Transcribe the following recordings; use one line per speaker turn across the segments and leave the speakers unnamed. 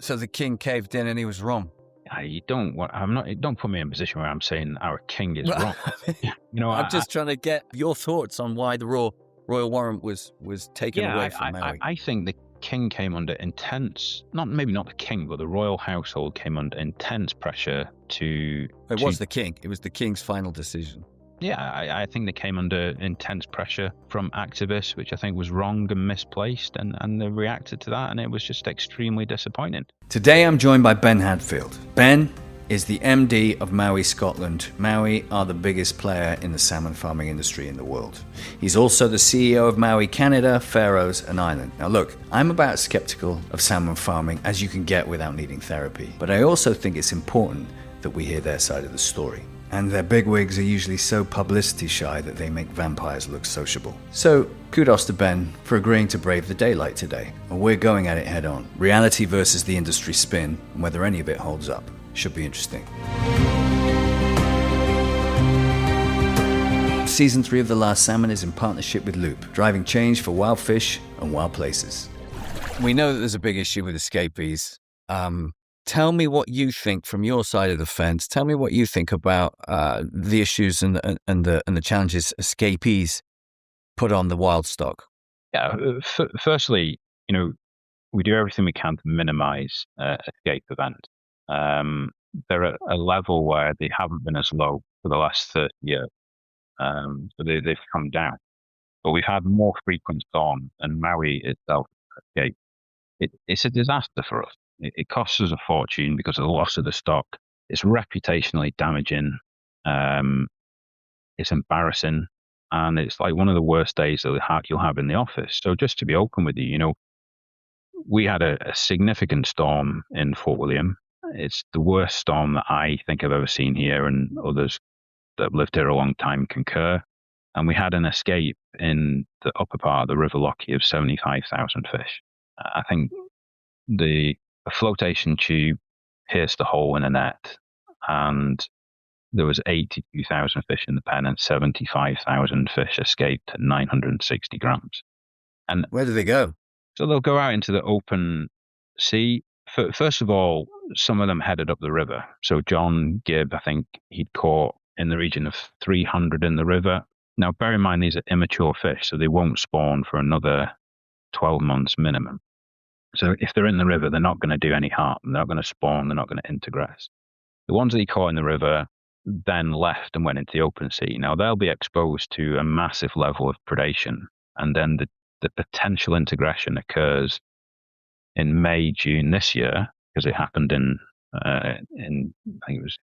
So the king caved in and he was wrong.
Don't put me in a position where I'm saying our king is wrong.
I'm just trying to get your thoughts on why the royal warrant was taken away from Mowi.
I think the king came under intense, maybe not the king, but the royal household came under intense pressure to...
It was the king. It was the king's final decision.
Yeah, I think they came under intense pressure from activists, which I think was wrong and misplaced, and they reacted to that, and it was just extremely disappointing.
Today I'm joined by Ben Hadfield. Ben is the MD of Mowi Scotland. Mowi are the biggest player in the salmon farming industry in the world. He's also the CEO of Mowi Canada, Faroes and Ireland. Now look, I'm about as skeptical of salmon farming as you can get without needing therapy, but I also think it's important that we hear their side of the story. And their bigwigs are usually so publicity shy that they make vampires look sociable. So kudos to Ben for agreeing to brave the daylight today. And we're going at it head on. Reality versus the industry spin, and whether any of it holds up. Should be interesting. Season 3 of The Last Salmon is in partnership with Loop, driving change for wild fish and wild places. We know that there's a big issue with escapees. Tell me what you think from your side of the fence. Tell me what you think about the issues and the challenges escapees put on the wild stock.
Yeah. Firstly, we do everything we can to minimise escape events. They're at a level where they haven't been as low for the last 30 years. So they've come down. But we've had more frequent storms, and Mowi itself escape. It's a disaster for us. It costs us a fortune because of the loss of the stock. It's reputationally damaging. It's embarrassing. And it's like one of the worst days that you'll have in the office. So just to be open with you, we had a significant storm in Fort William. It's the worst storm that I think I've ever seen here, and others that have lived here a long time concur. And we had an escape in the upper part of the River Lochie of 75,000 fish. I think the flotation tube pierced a hole in a net, and there was 82,000 fish in the pen, and 75,000 fish escaped at 960 grams. And
where do they go?
So they'll go out into the open sea. First of all, some of them headed up the river. So John Gibb, I think he'd caught in the region of 300 in the river. Now, bear in mind, these are immature fish, so they won't spawn for another 12 months minimum. So if they're in the river, they're not going to do any harm. They're not going to spawn. They're not going to integrate. The ones that he caught in the river then left and went into the open sea. Now, they'll be exposed to a massive level of predation, and then the potential integration occurs in May, June this year, because it happened in I think it was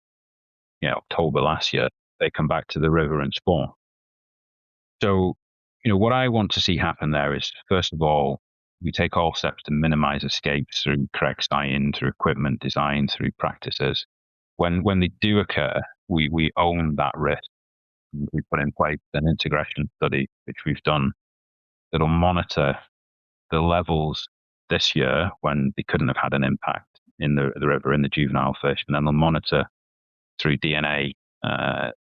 October last year. They come back to the river and spawn. So, what I want to see happen there is, first of all, we take all steps to minimize escapes through correct tie-in, through equipment design, through practices. When they do occur, we own that risk. We put in place an integration study, which we've done, that'll monitor the levels this year when they couldn't have had an impact in the river, in the juvenile fish, and then they'll monitor through DNA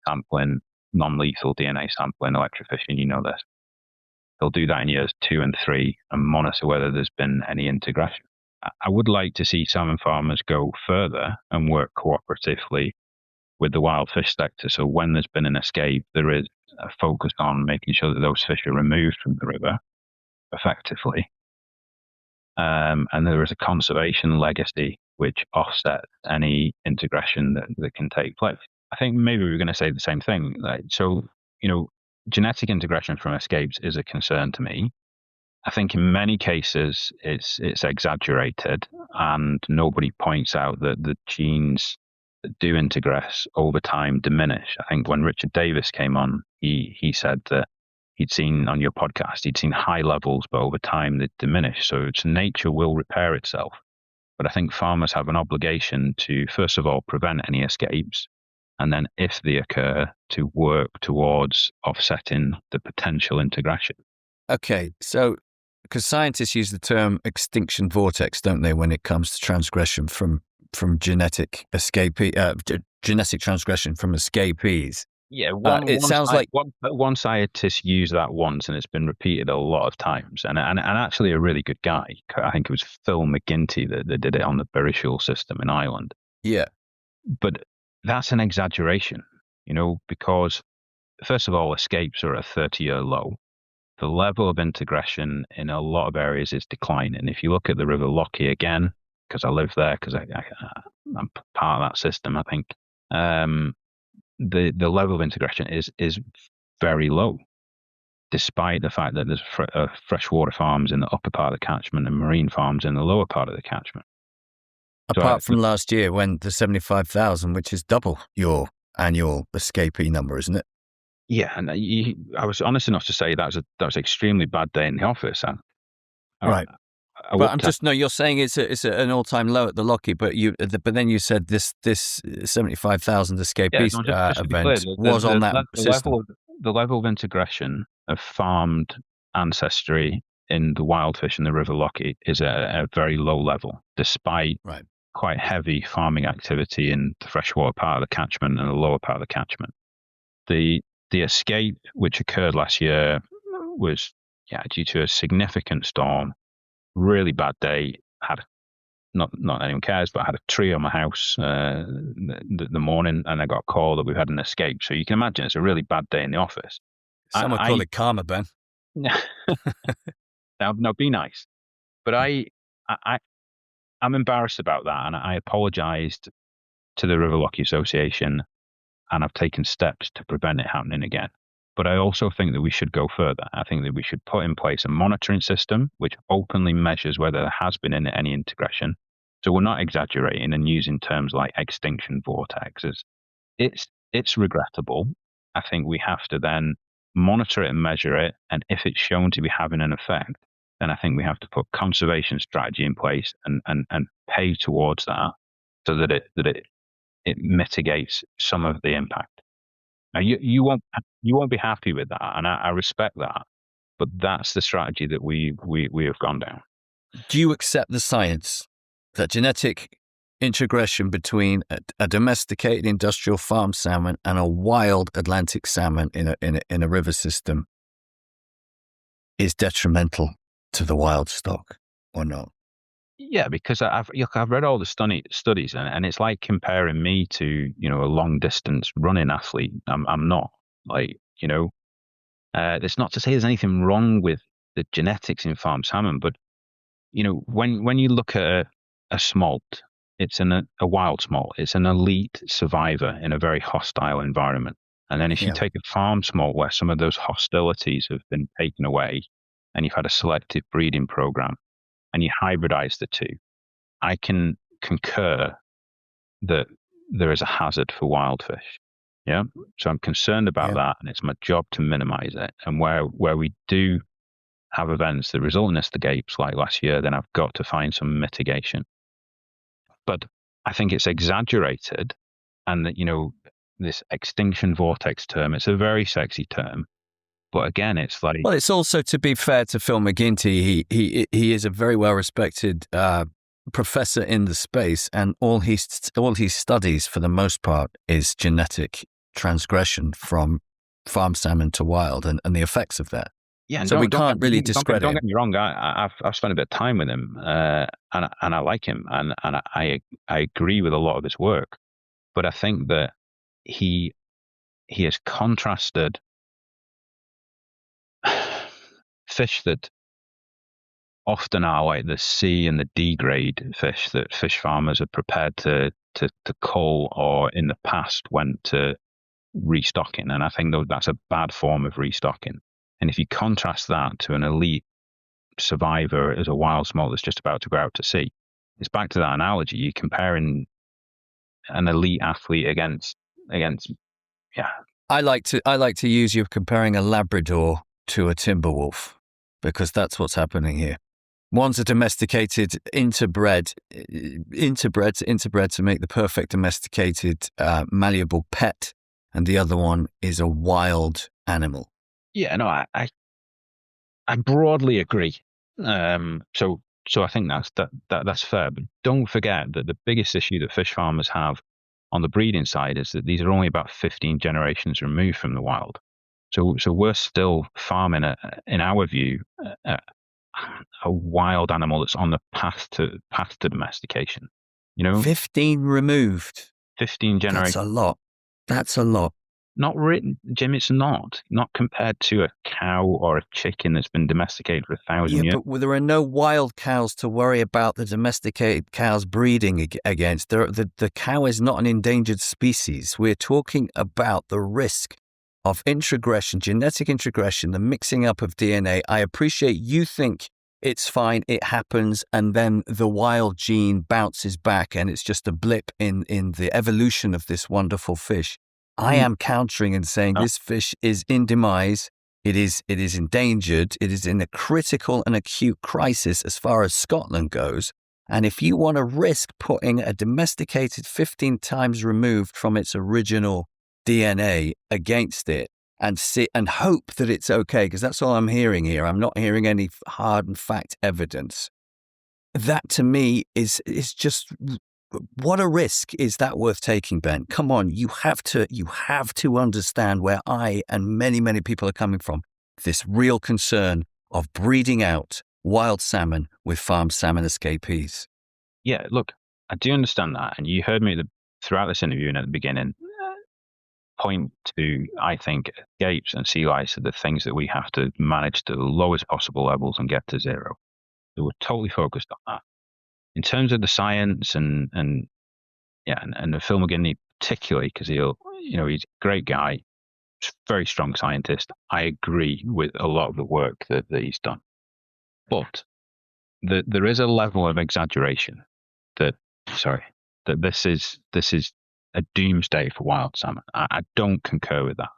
sampling, non-lethal DNA sampling, electrofishing, this. They'll do that in years 2 and 3 and monitor whether there's been any integration. I would like to see salmon farmers go further and work cooperatively with the wild fish sector. So when there's been an escape, there is a focus on making sure that those fish are removed from the river effectively. And there is a conservation legacy which offsets any integration that can take place. I think maybe we're going to say the same thing. So, genetic integration from escapes is a concern to me. I think in many cases it's exaggerated, and nobody points out that the genes that do integrate over time diminish. I think when Richard Davis came on, he said that he'd seen on your podcast, he'd seen high levels, but over time they diminish. So nature will repair itself. But I think farmers have an obligation to, first of all, prevent any escapes, and then if they occur, to work towards offsetting the potential integration.
Okay, so because scientists use the term extinction vortex, don't they, when it comes to transgression from genetic transgression from escapees.
Yeah,
It sounds like
one scientist used that once, and it's been repeated a lot of times. And actually, a really good guy. I think it was Phil McGinty that did it on the Berishul system in Ireland.
yeah,
But that's an exaggeration, because first of all, escapes are at a 30-year low. The level of integration in a lot of areas is declining. If you look at the River Lochie again, because I live there, because I'm part of that system, I think. The level of integration is very low, despite the fact that there's freshwater farms in the upper part of the catchment and marine farms in the lower part of the catchment.
Apart from last year when the 75,000, which is double your annual escapee number, isn't it?
Yeah, and I was honest enough to say that was an extremely bad day in the office.
Right. You're saying it's an all-time low at the Lochie, but then you said this 75,000 escapees event was on that system.
The level of integration of farmed ancestry in the wild fish in the River Lochie is at a very low level, despite quite heavy farming activity in the freshwater part of the catchment and the lower part of the catchment. The escape, which occurred last year, was due to a significant storm. Really bad day. Had not anyone cares, but I had a tree on my house the morning, and I got a call that we've had an escape. So you can imagine it's a really bad day in the office.
Someone call it karma, Ben.
Now, be nice. But I'm embarrassed about that, and I apologised to the River Lochie Association, and I've taken steps to prevent it happening again. But I also think that we should go further. I think that we should put in place a monitoring system which openly measures whether there has been any integration. So we're not exaggerating and using terms like extinction vortexes. It's regrettable. I think we have to then monitor it and measure it. And if it's shown to be having an effect, then I think we have to put conservation strategy in place and pay towards that so that it mitigates some of the impact. Now, you won't be happy with that, and I respect that, but that's the strategy that we have gone down.
Do you accept the science that genetic integration between a domesticated industrial farm salmon and a wild Atlantic salmon in a river system is detrimental to the wild stock, or not?
Yeah, because I've read all the studies, and it's like comparing me to a long distance running athlete. I'm not it's not to say there's anything wrong with the genetics in farm salmon, but when you look at a smolt, it's a wild smolt. It's an elite survivor in a very hostile environment. And then if you take a farm smolt where some of those hostilities have been taken away, and you've had a selective breeding program, and you hybridize the two, I can concur that there is a hazard for wild fish. Yeah. So I'm concerned about that, and it's my job to minimize it. And where we do have events that result in escapes like last year, then I've got to find some mitigation. But I think it's exaggerated, and that, this extinction vortex term, it's a very sexy term. But again, it's like...
Well, it's also, to be fair to Phil McGinty, he is a very well-respected professor in the space, and all he studies, for the most part, is genetic transgression from farm salmon to wild and the effects of that.
Yeah,
so we can't really discredit him.
Don't get me wrong, I've spent a bit of time with him, and I like him, and I agree with a lot of his work. But I think that he has contrasted fish that often are like the C and the D grade fish that fish farmers are prepared to cull, or in the past went to restocking. And I think that's a bad form of restocking. And if you contrast that to an elite survivor as a wild smolt that's just about to go out to sea, it's back to that analogy. You're comparing an elite athlete against
I like to use you comparing a Labrador to a timber wolf, because that's what's happening here. One's a domesticated, interbred to make the perfect domesticated, malleable pet, and the other one is a wild animal.
Yeah, no, I broadly agree. So I think that's fair. But don't forget that the biggest issue that fish farmers have on the breeding side is that these are only about 15 generations removed from the wild. So we're still farming, in our view, a wild animal that's on the path to domestication.
15 removed.
15 generations.
That's a lot. That's a lot.
Not written, Jim. It's not compared to a cow or a chicken that's been domesticated for 1,000 years.
But there are no wild cows to worry about the domesticated cows breeding against. The cow is not an endangered species. We're talking about the risk of introgression, genetic introgression, the mixing up of DNA. I appreciate you think it's fine, it happens, and then the wild gene bounces back and it's just a blip in the evolution of this wonderful fish. I am countering and saying this fish is in demise. It is endangered. It is in a critical and acute crisis as far as Scotland goes. And if you want to risk putting a domesticated 15 times removed from its original DNA against it and hope that it's okay, because that's all I'm hearing here. I'm not hearing any hard and fact evidence. That to me is just, what a risk is that worth taking, Ben? Come on, you have to understand where I and many, many people are coming from. This real concern of breeding out wild salmon with farmed salmon escapees.
Yeah, look, I do understand that. And you heard me throughout this interview and at the beginning point to, I think, escapes and sea lice are the things that we have to manage to the lowest possible levels and get to zero. So we're totally focused on that. In terms of the science and the Phil McGinley particularly, because he's a great guy, very strong scientist. I agree with a lot of the work that he's done, but there is a level of exaggeration that this is a doomsday for wild salmon. I don't concur with that.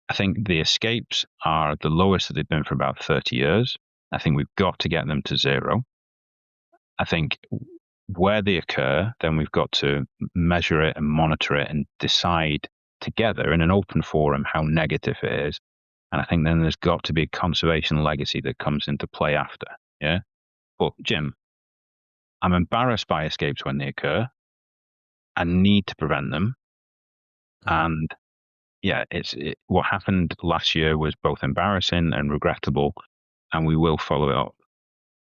I think the escapes are the lowest that they've been for about 30 years. I think we've got to get them to zero. I think where they occur, then we've got to measure it and monitor it and decide together in an open forum how negative it is. And I think then there's got to be a conservation legacy that comes into play after. Yeah. But Jim, I'm embarrassed by escapes when they occur. I need to prevent them. And yeah, what happened last year was both embarrassing and regrettable, and we will follow it up.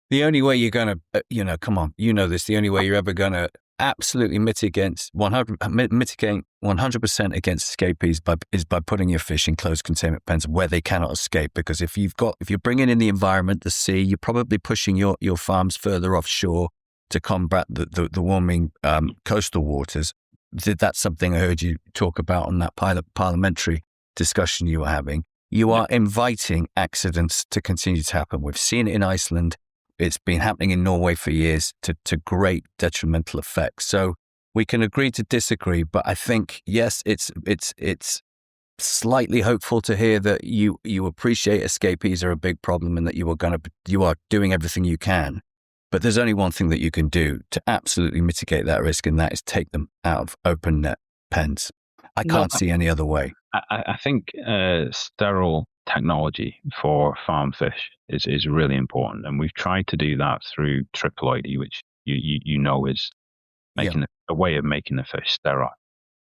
The only way you're going to, come on, you know this, the only way you're ever going to absolutely mitigate 100% against escapees is by putting your fish in closed containment pens where they cannot escape. Because if you're bringing in the environment, the sea, you're probably pushing your farms further offshore to combat the warming coastal waters. That's something I heard you talk about on that parliamentary discussion you were having. You are inviting accidents to continue to happen. We've seen it in Iceland. It's been happening in Norway for years to great detrimental effects. So we can agree to disagree, but I think, yes, it's slightly hopeful to hear that you appreciate escapees are a big problem and that you are doing everything you can. But there's only one thing that you can do to absolutely mitigate that risk, and that is take them out of open net pens. I can't see any other way.
I think sterile technology for farm fish is really important, and we've tried to do that through triploidy, which you know is making a way of making the fish sterile.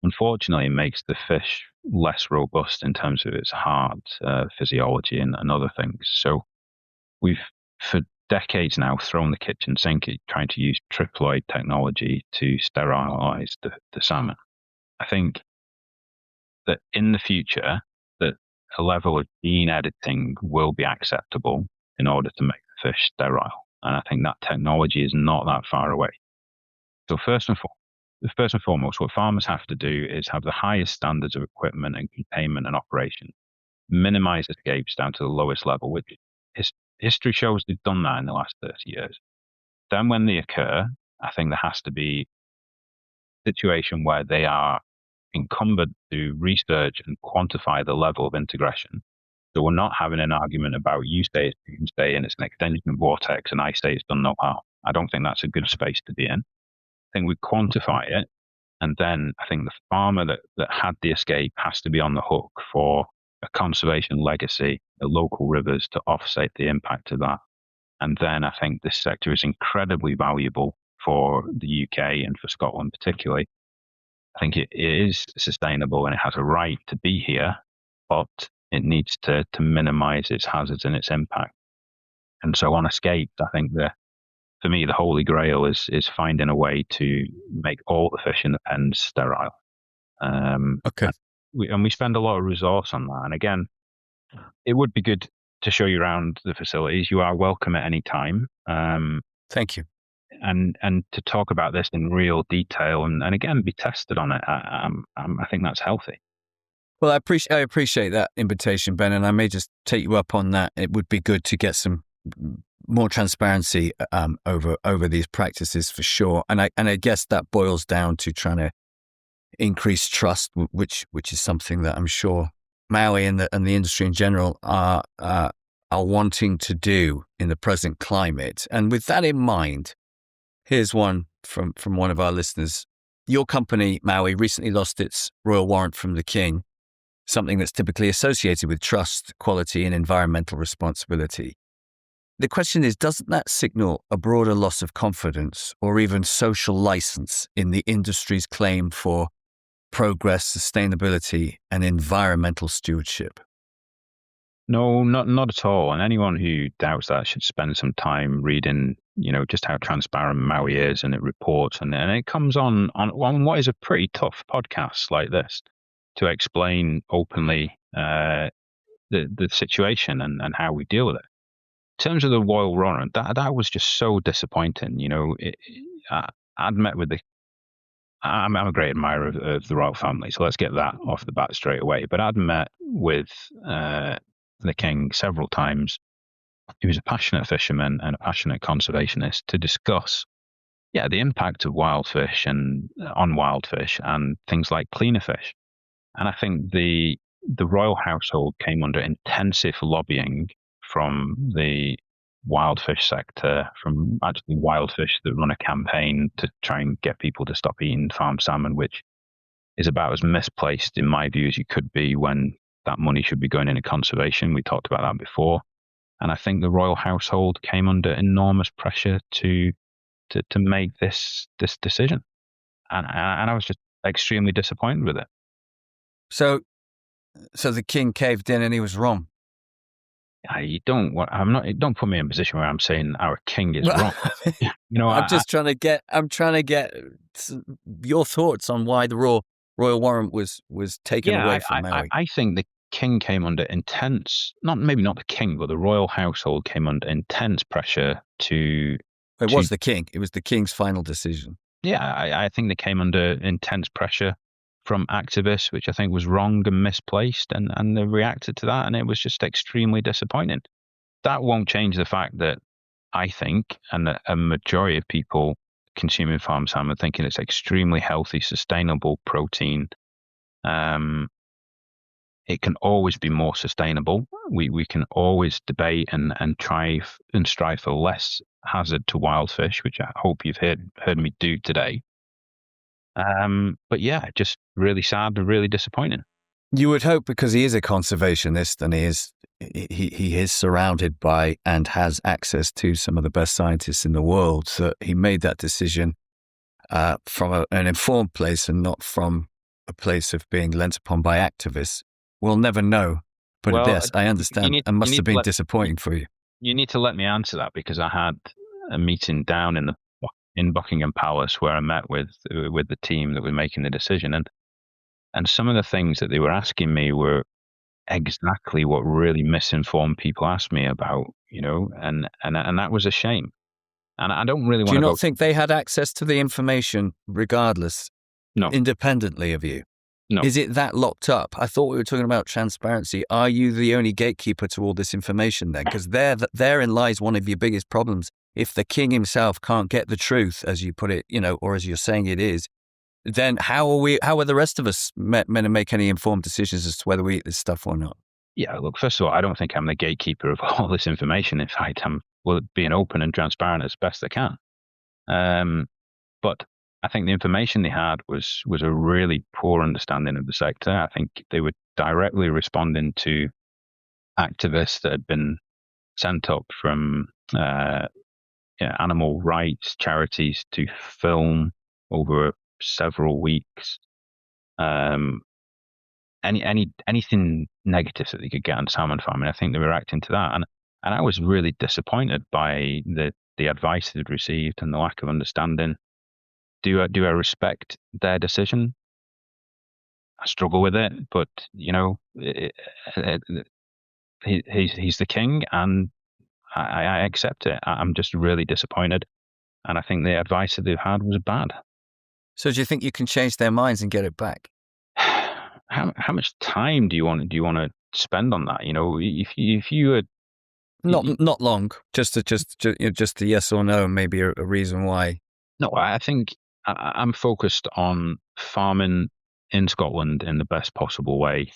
Unfortunately, it makes the fish less robust in terms of its heart physiology and other things. So we've, for decades now, thrown the kitchen sink at trying to use triploid technology to sterilize the salmon. I think that in the future, that a level of gene editing will be acceptable in order to make the fish sterile. And I think that technology is not that far away. So first and foremost, what farmers have to do is have the highest standards of equipment and containment and operation, minimize escapes down to the lowest level, which history shows they've done that in the last 30 years. Then when they occur, I think there has to be a situation where they are incumbent to research and quantify the level of integration. So we're not having an argument about you say it's doomsday and it's an extension vortex and I say it's done no harm. I don't think that's a good space to be in. I think we quantify it, and then I think the farmer that had the escape has to be on the hook for a conservation legacy, the local rivers to offset the impact of that. And then I think this sector is incredibly valuable for the UK and for Scotland particularly, I think it is sustainable and it has a right to be here, but it needs to minimize its hazards and its impact. And so on escaped, I think for me, the holy grail is finding a way to make all the fish in the pens sterile.
Okay.
And we spend a lot of resource on that. And again, it would be good to show you around the facilities. You are welcome at any time.
Thank you.
And to talk about this in real detail and again, be tested on it. I think that's healthy.
Well, I appreciate that invitation, Ben, and I may just take you up on that. It would be good to get some more transparency over these practices for sure. And I guess that boils down to trying to increase trust, which is something that I'm sure Mowi and the industry in general are wanting to do in the present climate. And with that in mind, here's one from one of our listeners. Your company, Mowi, recently lost its royal warrant from the King, something that's typically associated with trust, quality, and environmental responsibility. The question is, doesn't that signal a broader loss of confidence or even social license in the industry's claim for progress, sustainability, and environmental stewardship?
No, not at all. And anyone who doubts that should spend some time reading, just how transparent Mowi is, and it reports, and it comes on what is a pretty tough podcast like this to explain openly the situation and how we deal with it. In terms of the royal warrant, that was just so disappointing. I'd met with I'm a great admirer of the royal family, so let's get that off the bat straight away. But I'd met with the King several times. He was a passionate fisherman and a passionate conservationist to discuss, the impact of wild fish and on wild fish and things like cleaner fish. And I think the royal household came under intensive lobbying from the wild fish sector, from actually wild fish that run a campaign to try and get people to stop eating farmed salmon, which is about as misplaced in my view as you could be when that money should be going into conservation. We talked about that before. And I think the royal household came under enormous pressure to make this decision. And I was just extremely disappointed with it.
So the King caved in and he was wrong.
Don't put me in a position where I'm saying our King is wrong.
I'm trying to get your thoughts on why the royal warrant was taken away from Mowi.
I think the King came under intense, maybe not the King, but the royal household came under intense pressure to.
It was the King. It was the King's final decision.
Yeah, I think they came under intense pressure from activists, which I think was wrong and misplaced, and they reacted to that, and it was just extremely disappointing. That won't change the fact that I think, and a majority of people consuming farm salmon thinking it's extremely healthy, sustainable protein. It can always be more sustainable. We can always debate and try and strive for less hazard to wild fish, which I hope you've heard me do today. But just really sad and really disappointing.
You would hope, because he is a conservationist and he is surrounded by and has access to some of the best scientists in the world, so he made that decision from an informed place and not from a place of being lent upon by activists. We'll never know, but yes, I understand. It must have been disappointing for you.
You need to let me answer that, because I had a meeting down in Buckingham Palace where I met with the team that were making the decision, and some of the things that they were asking me were exactly what really misinformed people asked me about, and that was a shame. And I don't really want to.
Do you not think they had access to the information regardless?
No.
Independently of you?
No.
Is it that locked up? I thought we were talking about transparency. Are you the only gatekeeper to all this information then? Because therein lies one of your biggest problems. If the King himself can't get the truth, as you put it, or as you're saying it is, then how are the rest of us meant to make any informed decisions as to whether we eat this stuff or not?
Yeah, look, first of all, I don't think I'm the gatekeeper of all this information. In fact, I'm being open and transparent as best I can. But I think the information they had was a really poor understanding of the sector. I think they were directly responding to activists that had been sent up from animal rights charities to film over several weeks anything negative that they could get on salmon farming. I think they were reacting to that, and I was really disappointed by the advice they'd received and the lack of understanding. Do I respect their decision? I struggle with it, but he's the king, and I accept it. I'm just really disappointed, and I think the advice that they've had was bad.
So do you think you can change their minds and get it back?
How much time do you want to spend on that? If you had
not long, just a yes or no, maybe a reason why.
No, I think I'm focused on farming in Scotland in the best possible way,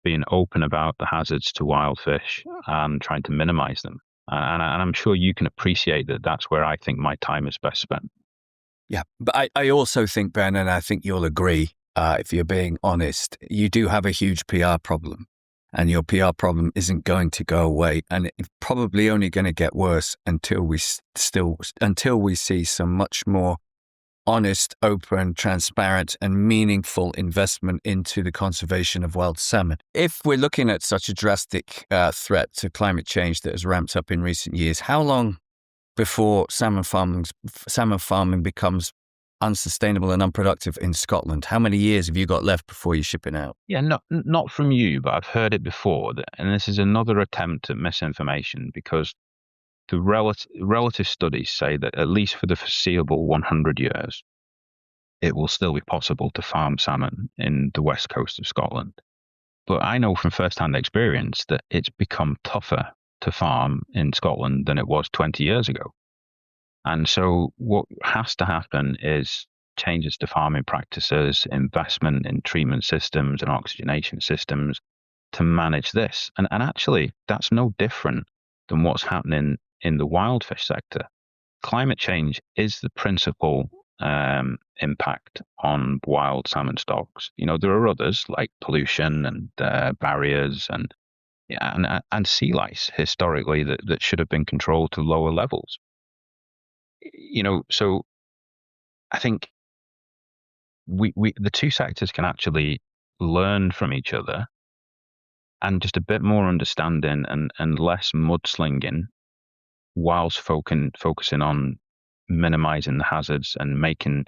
being open about the hazards to wild fish and trying to minimize them. And I'm sure you can appreciate that that's where I think my time is best spent.
Yeah, but I also think, Ben, and I think you'll agree, if you're being honest, you do have a huge PR problem. And your PR problem isn't going to go away, and it's probably only going to get worse until we see some much more honest, open, transparent, and meaningful investment into the conservation of wild salmon. If we're looking at such a drastic threat to climate change that has ramped up in recent years, how long before salmon farming becomes unsustainable and unproductive in Scotland? How many years have you got left before you're shipping out?
Yeah, not from you, but I've heard it before. And this is another attempt at misinformation, because the relative studies say that at least for the foreseeable 100 years, it will still be possible to farm salmon in the west coast of Scotland. But I know from first-hand experience that it's become tougher to farm in Scotland than it was 20 years ago. And so what has to happen is changes to farming practices, investment in treatment systems and oxygenation systems to manage this. And actually, that's no different than what's happening in the wild fish sector. Climate change is the principal impact on wild salmon stocks. There are others like pollution and barriers and sea lice historically that should have been controlled to lower levels. So I think we the two sectors can actually learn from each other, and just a bit more understanding and less mudslinging, whilst focusing on minimizing the hazards and making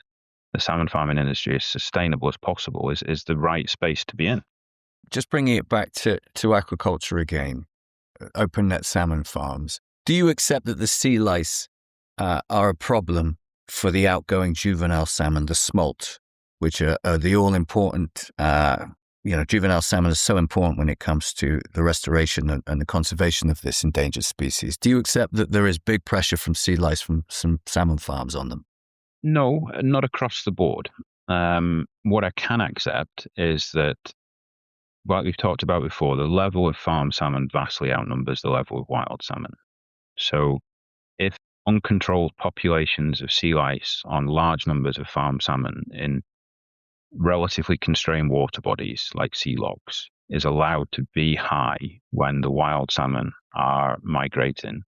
the salmon farming industry as sustainable as possible is the right space to be in.
Just bringing it back to aquaculture again, open net salmon farms. Do you accept that the sea lice are a problem for the outgoing juvenile salmon, the smolt, which are the all-important, juvenile salmon is so important when it comes to the restoration and the conservation of this endangered species. Do you accept that there is big pressure from sea lice from some salmon farms on them?
No, not across the board. What I can accept is that, like we've talked about before, the level of farm salmon vastly outnumbers the level of wild salmon. So if uncontrolled populations of sea lice on large numbers of farm salmon in relatively constrained water bodies like sea logs is allowed to be high when the wild salmon are migrating,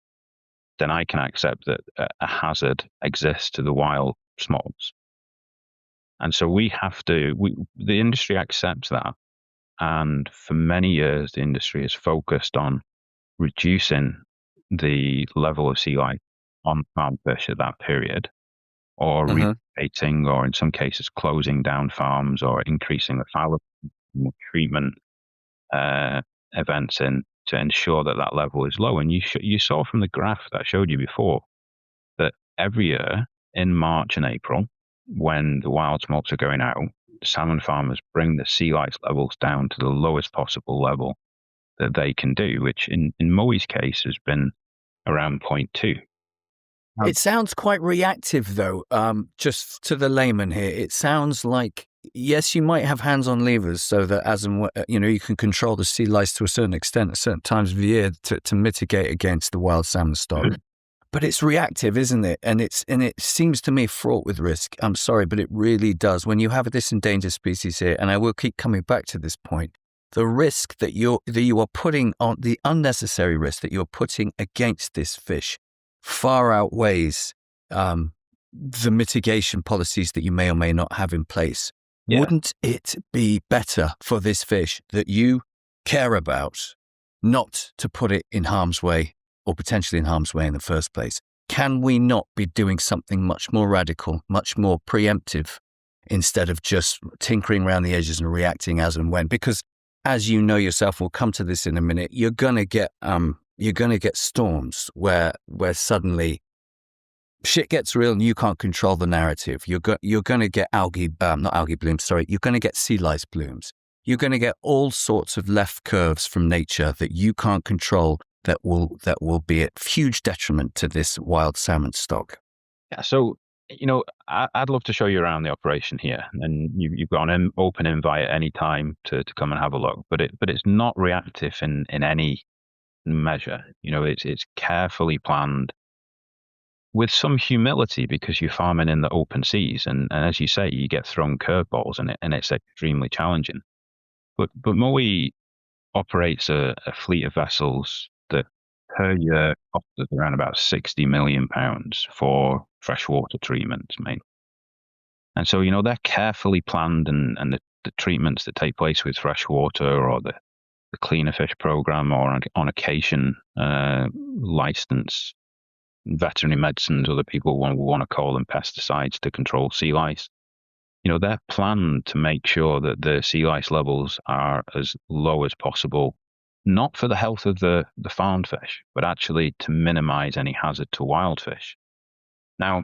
then I can accept that a hazard exists to the wild smolts. And so the industry accepts that. And for many years, the industry is focused on reducing the level of sea lice on farm fish at that period, or relocating, or in some cases closing down farms, or increasing the fallow treatment events in to ensure that level is low. And you saw from the graph that I showed you before that every year in March and April, when the wild smolts are going out, salmon farmers bring the sea lice levels down to the lowest possible level that they can do, which in Mowi's case has been around 0.2.
It sounds quite reactive, though. Just to the layman here, it sounds like, yes, you might have hands on levers so that you can control the sea lice to a certain extent at certain times of the year to mitigate against the wild salmon stock. Mm-hmm. But it's reactive, isn't it? And it seems to me fraught with risk. I'm sorry, but it really does. When you have this endangered species here, and I will keep coming back to this point, the risk that you are putting on, the unnecessary risk that you're putting against this fish far outweighs the mitigation policies that you may or may not have in place Wouldn't it be better for this fish that you care about not to put it in harm's way or potentially in harm's way in the first place? Can we not be doing something much more radical, much more preemptive, instead of just tinkering around the edges and reacting as and when? Because as you know yourself, we'll come to this in a minute, you're going to get storms where suddenly shit gets real and you can't control the narrative. You're going to get not algae blooms, sorry. You're going to get sea lice blooms. You're going to get all sorts of left curves from nature that you can't control that will be at huge detriment to this wild salmon stock.
Yeah, so, I'd love to show you around the operation here, and you've got an open invite at any time to come and have a look, but it's not reactive in any measure. It's carefully planned with some humility because you're farming in the open seas, and as you say, you get thrown curveballs in it, and it's extremely challenging. But Mowi operates a fleet of vessels that per year costs us around about £60 million for freshwater treatments, mainly. And so, they're carefully planned, and the treatments that take place with freshwater or the cleaner fish program or on occasion license veterinary medicines, other people want to call them pesticides to control sea lice. They're planned to make sure that the sea lice levels are as low as possible, not for the health of the farmed fish, but actually to minimize any hazard to wild fish. Now,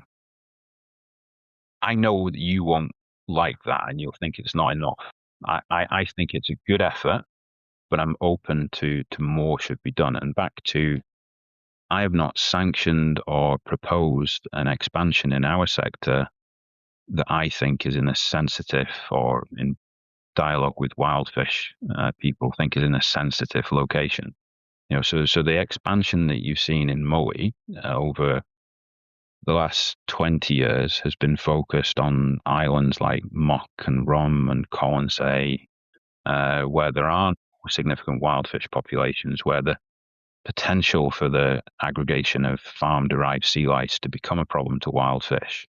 I know that you won't like that and you'll think it's not enough. I think it's a good effort, but I'm open to more should be done. And back to, I have not sanctioned or proposed an expansion in our sector that I think is in a sensitive or in dialogue with wildfish people think is in a sensitive location. So the expansion that you've seen in Mowi over the last 20 years has been focused on islands like Mock and Rom and Colonsay, where there aren't significant wildfish populations, where the potential for the aggregation of farm-derived sea lice to become a problem to wild fish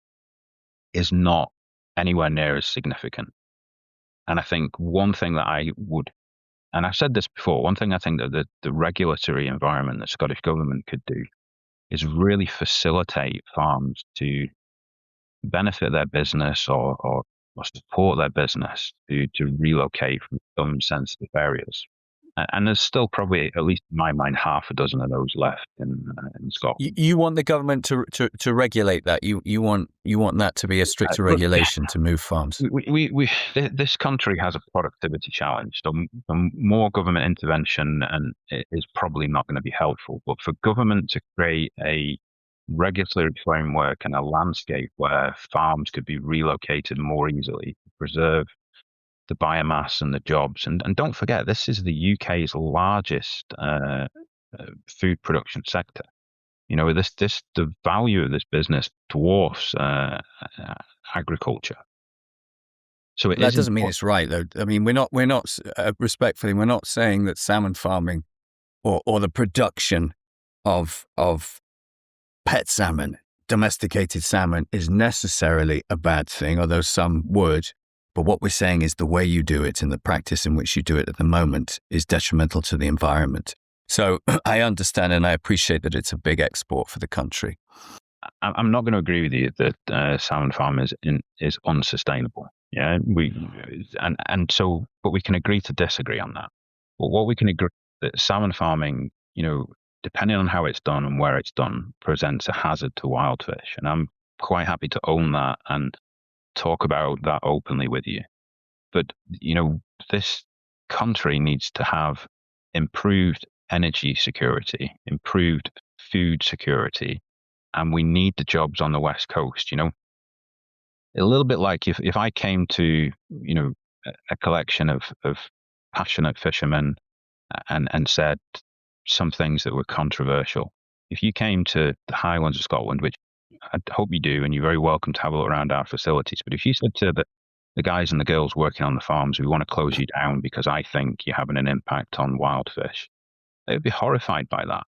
is not anywhere near as significant. And I think one thing that I would, and I've said this before, one thing I think that the regulatory environment the Scottish government could do is really facilitate farms to benefit their business or support their business to relocate from some sensitive areas. And there's still probably, at least in my mind, half a dozen of those left in Scotland.
You want the government to regulate that? You want that to be a stricter regulation to move farms?
This country has a productivity challenge, so more government intervention and is probably not going to be helpful. But for government to create a regulatory framework and a landscape where farms could be relocated more easily, preserve the biomass and the jobs. And don't forget, this is the UK's largest food production sector. The value of this business dwarfs agriculture. So
that doesn't mean it's right, though. I mean, we're not respectfully, we're not saying that salmon farming or the production of pet salmon, domesticated salmon, is necessarily a bad thing, although some would. But what we're saying is the way you do it and the practice in which you do it at the moment is detrimental to the environment. So I understand and I appreciate that it's a big export for the country.
I'm not going to agree with you that salmon farm is unsustainable. Yeah, but we can agree to disagree on that. But what we can agree that salmon farming, depending on how it's done and where it's done, presents a hazard to wild fish, and I'm quite happy to own that and talk about that openly with you. But this country needs to have improved energy security, improved food security, and we need the jobs on the West Coast. A little bit like if I came to a collection of passionate fishermen and said some things that were controversial. If you came to the Highlands of Scotland, which I hope you do, and you're very welcome to have a look around our facilities. But if you said to the guys and the girls working on the farms, we want to close you down because I think you're having an impact on wild fish, they would be horrified by that.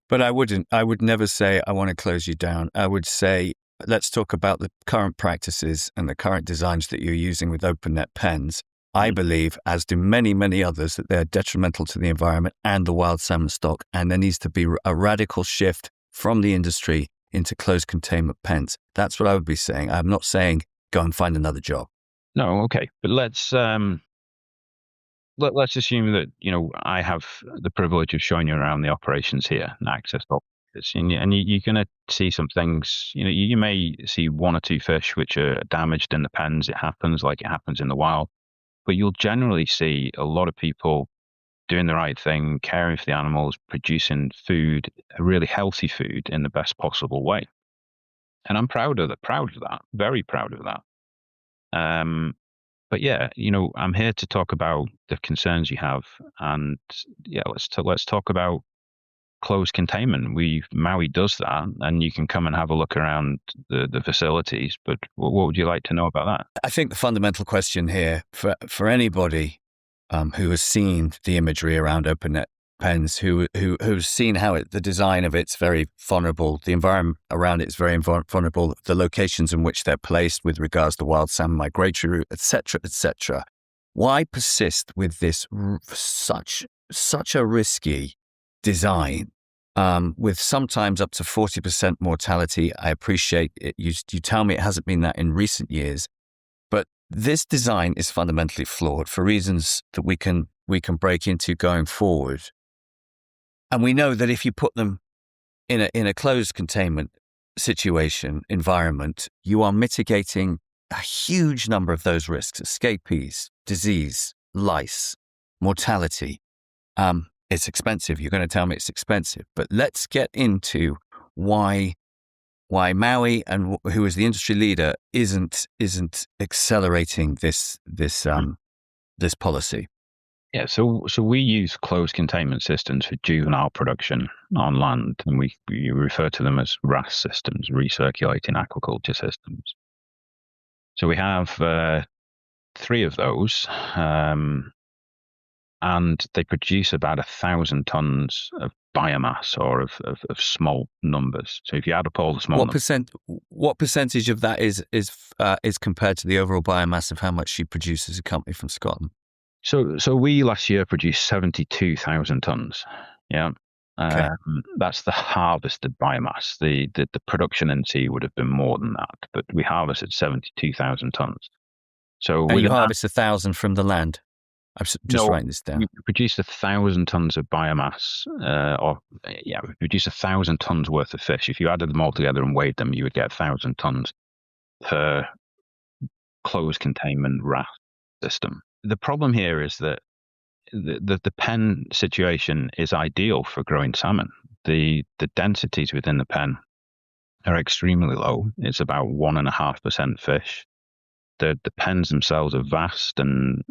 But I wouldn't. I would never say I want to close you down. I would say let's talk about the current practices and the current designs that you're using with open net pens. I believe, as do many, many others, that they're detrimental to the environment and the wild salmon stock. And there needs to be a radical shift from the industry into closed containment pens. That's what I would be saying. I'm not saying go and find another job.
No, okay. But let's assume that, I have the privilege of showing you around the operations here and access to this. And you're going to see some things, you may see one or two fish which are damaged in the pens. It happens like it happens in the wild. But you'll generally see a lot of people doing the right thing, caring for the animals, producing food, really healthy food in the best possible way. And I'm proud of that, very proud of that. But yeah, I'm here to talk about the concerns you have, and yeah, let's talk about closed containment. Mowi does that, and you can come and have a look around the facilities. But what would you like to know about that?
I think the fundamental question here for anybody who has seen the imagery around open net pens, who's seen how the design of it's very vulnerable, the environment around it is very vulnerable, the locations in which they're placed with regards to wild salmon migratory route, etc. Why persist with this such a risky design with sometimes up to 40% mortality? I appreciate it. You tell me it hasn't been that in recent years, but this design is fundamentally flawed for reasons that we can break into going forward. And we know that if you put them in a closed containment situation environment, you are mitigating a huge number of those risks: escapees, disease, lice, mortality. It's expensive. You're going to tell me it's expensive, but let's get into why Mowi, and who is the industry leader, isn't accelerating this policy.
Yeah, so we use closed containment systems for juvenile production on land, and we refer to them as RAS systems, recirculating aquaculture systems. So we have 3 of those, and they produce about 1,000 tons of biomass, or of small numbers. So if you add up all the small
what percentage of that is compared to the overall biomass of how much you produce as a company from Scotland?
So we last year produced 72,000 tons. Yeah.
Okay.
That's the harvested biomass. The production in sea would have been more than that, but we harvested 72,000 tons. So
and you harvest 1,000 from the land? I'm just writing this down.
We produced 1,000 tons of biomass, we produced 1,000 tons worth of fish. If you added them all together and weighed them, you would get 1,000 tons per closed containment RAS system. The problem here is that the pen situation is ideal for growing salmon. The densities within the pen are extremely low. It's about 1.5% fish. The pens themselves are vast and,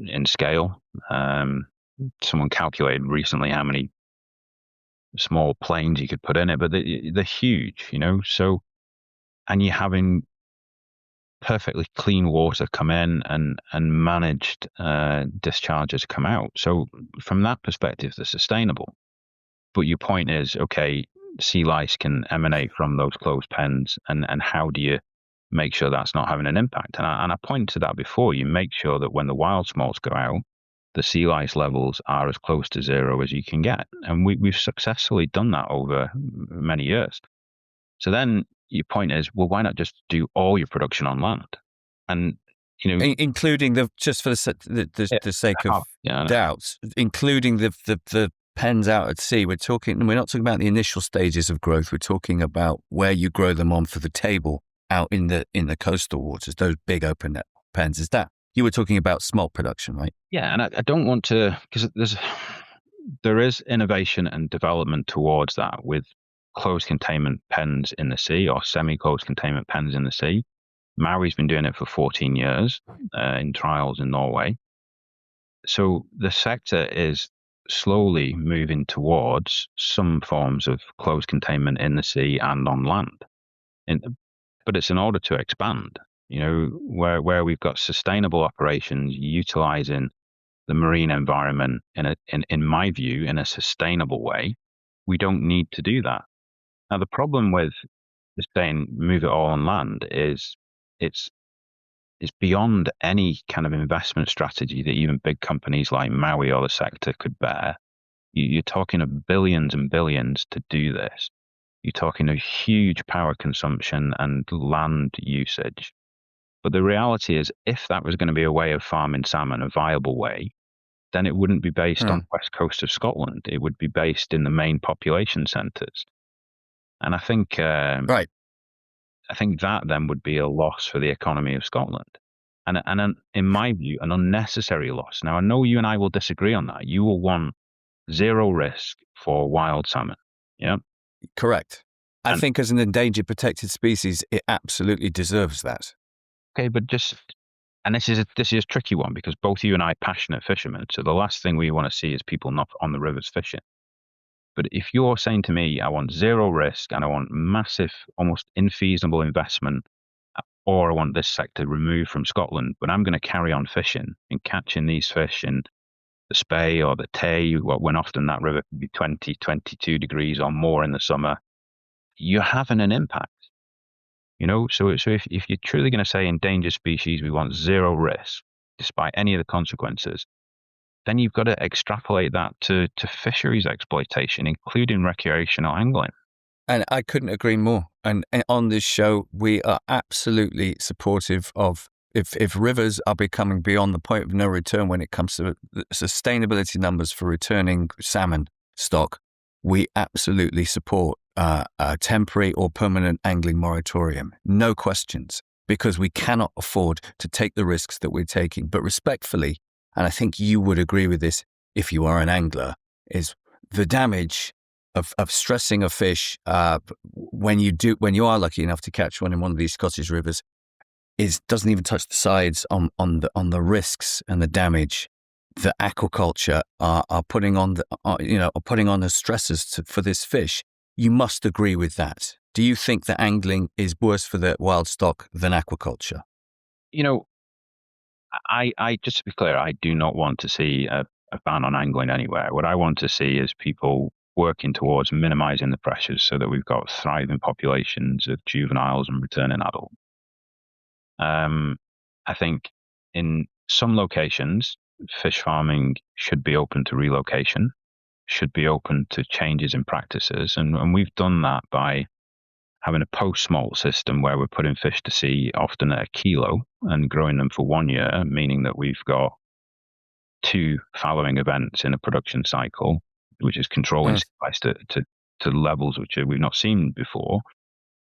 in scale. Someone calculated recently how many small planes you could put in it, but they're huge, So, and you're having perfectly clean water come in and managed discharges come out. So from that perspective, they're sustainable. But your point is, okay, sea lice can emanate from those closed pens, and how do you make sure that's not having an impact? And I pointed to that before. You make sure that when the wild smolts go out, the sea lice levels are as close to zero as you can get. And we've successfully done that over many years. So then your point is, well, why not just do all your production on land? And,
including just for the sake of doubts, including the pens out at sea. We're not talking about the initial stages of growth. We're talking about where you grow them on for the table out in the coastal waters, those big open net pens. Is that, you were talking about smolt production, right?
Yeah, and I don't want to, because there is innovation and development towards that with closed containment pens in the sea, or semi-closed containment pens in the sea. Mowi's been doing it for 14 years in trials in Norway. So the sector is slowly moving towards some forms of closed containment in the sea and on land. But it's in order to expand, where we've got sustainable operations utilizing the marine environment in my view, in a sustainable way. We don't need to do that. Now, the problem with just saying move it all on land it's beyond any kind of investment strategy that even big companies like Mowi or the sector could bear. You're talking of billions and billions to do this. You're talking of huge power consumption and land usage. But the reality is, if that was going to be a way of farming salmon, a viable way, then it wouldn't be based on the west coast of Scotland. It would be based in the main population centres. And I think
Right.
I think that then would be a loss for the economy of Scotland. And in my view, an unnecessary loss. Now, I know you and I will disagree on that. You will want zero risk for wild salmon. Yeah.
Correct. I think as an endangered protected species, it absolutely deserves that.
Okay, but and this is a tricky one because both you and I are passionate fishermen. So the last thing we want to see is people not on the rivers fishing. But if you're saying to me, I want zero risk and I want massive, almost infeasible investment, or I want this sector removed from Scotland, but I'm going to carry on fishing and catching these fish in the Spey or the Tay, when often that river can be 20, 22 degrees or more in the summer, you're having an impact. So if you're truly going to say endangered species, we want zero risk, despite any of the consequences, then you've got to extrapolate that to fisheries exploitation, including recreational angling.
And I couldn't agree more. And on this show, we are absolutely supportive of if rivers are becoming beyond the point of no return when it comes to the sustainability numbers for returning salmon stock, we absolutely support a temporary or permanent angling moratorium. No questions, because we cannot afford to take the risks that we're taking. But respectfully, and I think you would agree with this if you are an angler, is the damage of stressing a fish when you are lucky enough to catch one in one of these Scottish rivers doesn't even touch the sides on the risks and the damage that aquaculture are putting on the stresses for this fish. You must agree with that. Do you think that angling is worse for the wild stock than aquaculture?
I just to be clear, I do not want to see a ban on angling anywhere. What I want to see is people working towards minimizing the pressures so that we've got thriving populations of juveniles and returning adults. I think in some locations, fish farming should be open to relocation, should be open to changes in practices. And we've done that by having a post-smolt system where we're putting fish to sea often at a kilo and growing them for 1 year, meaning that we've got 2 fallowing events in a production cycle, which is controlling sea lice to levels which we've not seen before,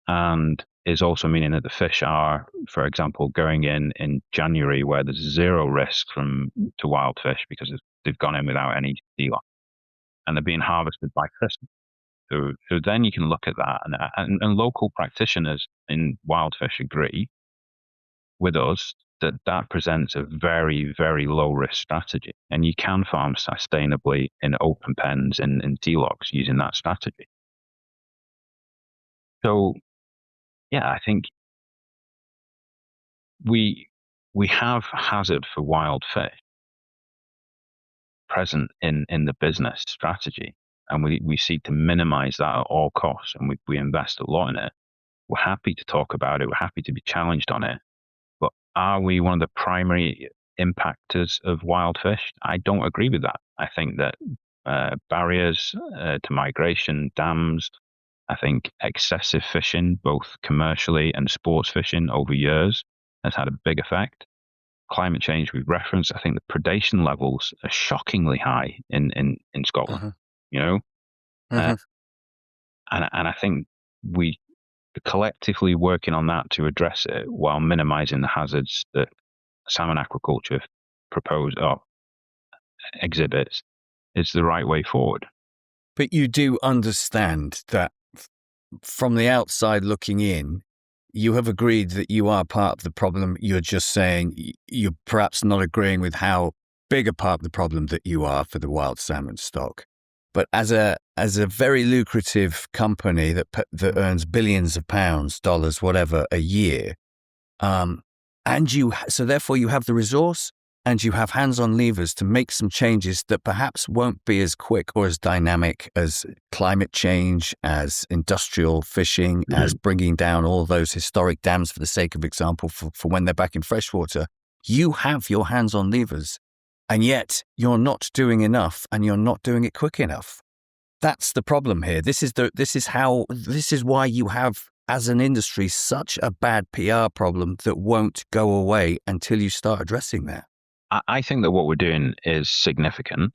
and is also meaning that the fish are, for example, going in January where there's zero risk to wild fish because they've gone in without any sea lice, and they're being harvested by Christmas. So then you can look at that, and local practitioners in wild fish agree with us that presents a very, very low risk strategy, and you can farm sustainably in open pens and in T-locks using that strategy. So, yeah, I think we have hazard for wild fish present in the business strategy, and we seek to minimize that at all costs, and we invest a lot in it. We're happy to talk about it. We're happy to be challenged on it. But are we one of the primary impactors of wild fish? I don't agree with that. I think that barriers to migration, dams, I think excessive fishing, both commercially and sports fishing over years, has had a big effect. Climate change we've referenced. I think the predation levels are shockingly high in Scotland. And I think we are collectively working on that to address it while minimizing the hazards that salmon aquaculture exhibits is the right way forward.
But you do understand that from the outside looking in, you have agreed that you are part of the problem. You're just saying you're perhaps not agreeing with how big a part of the problem that you are for the wild salmon stock. But as a very lucrative company that earns billions of pounds, dollars, whatever, a year, so therefore you have the resource and you have hands on levers to make some changes that perhaps won't be as quick or as dynamic as climate change, as industrial fishing, as bringing down all those historic dams for the sake of example for when they're back in freshwater. You have your hands on levers, and yet you're not doing enough, and you're not doing it quick enough. That's the problem here. This is why you have, as an industry, such a bad PR problem that won't go away until you start addressing that.
I think that what we're doing is significant.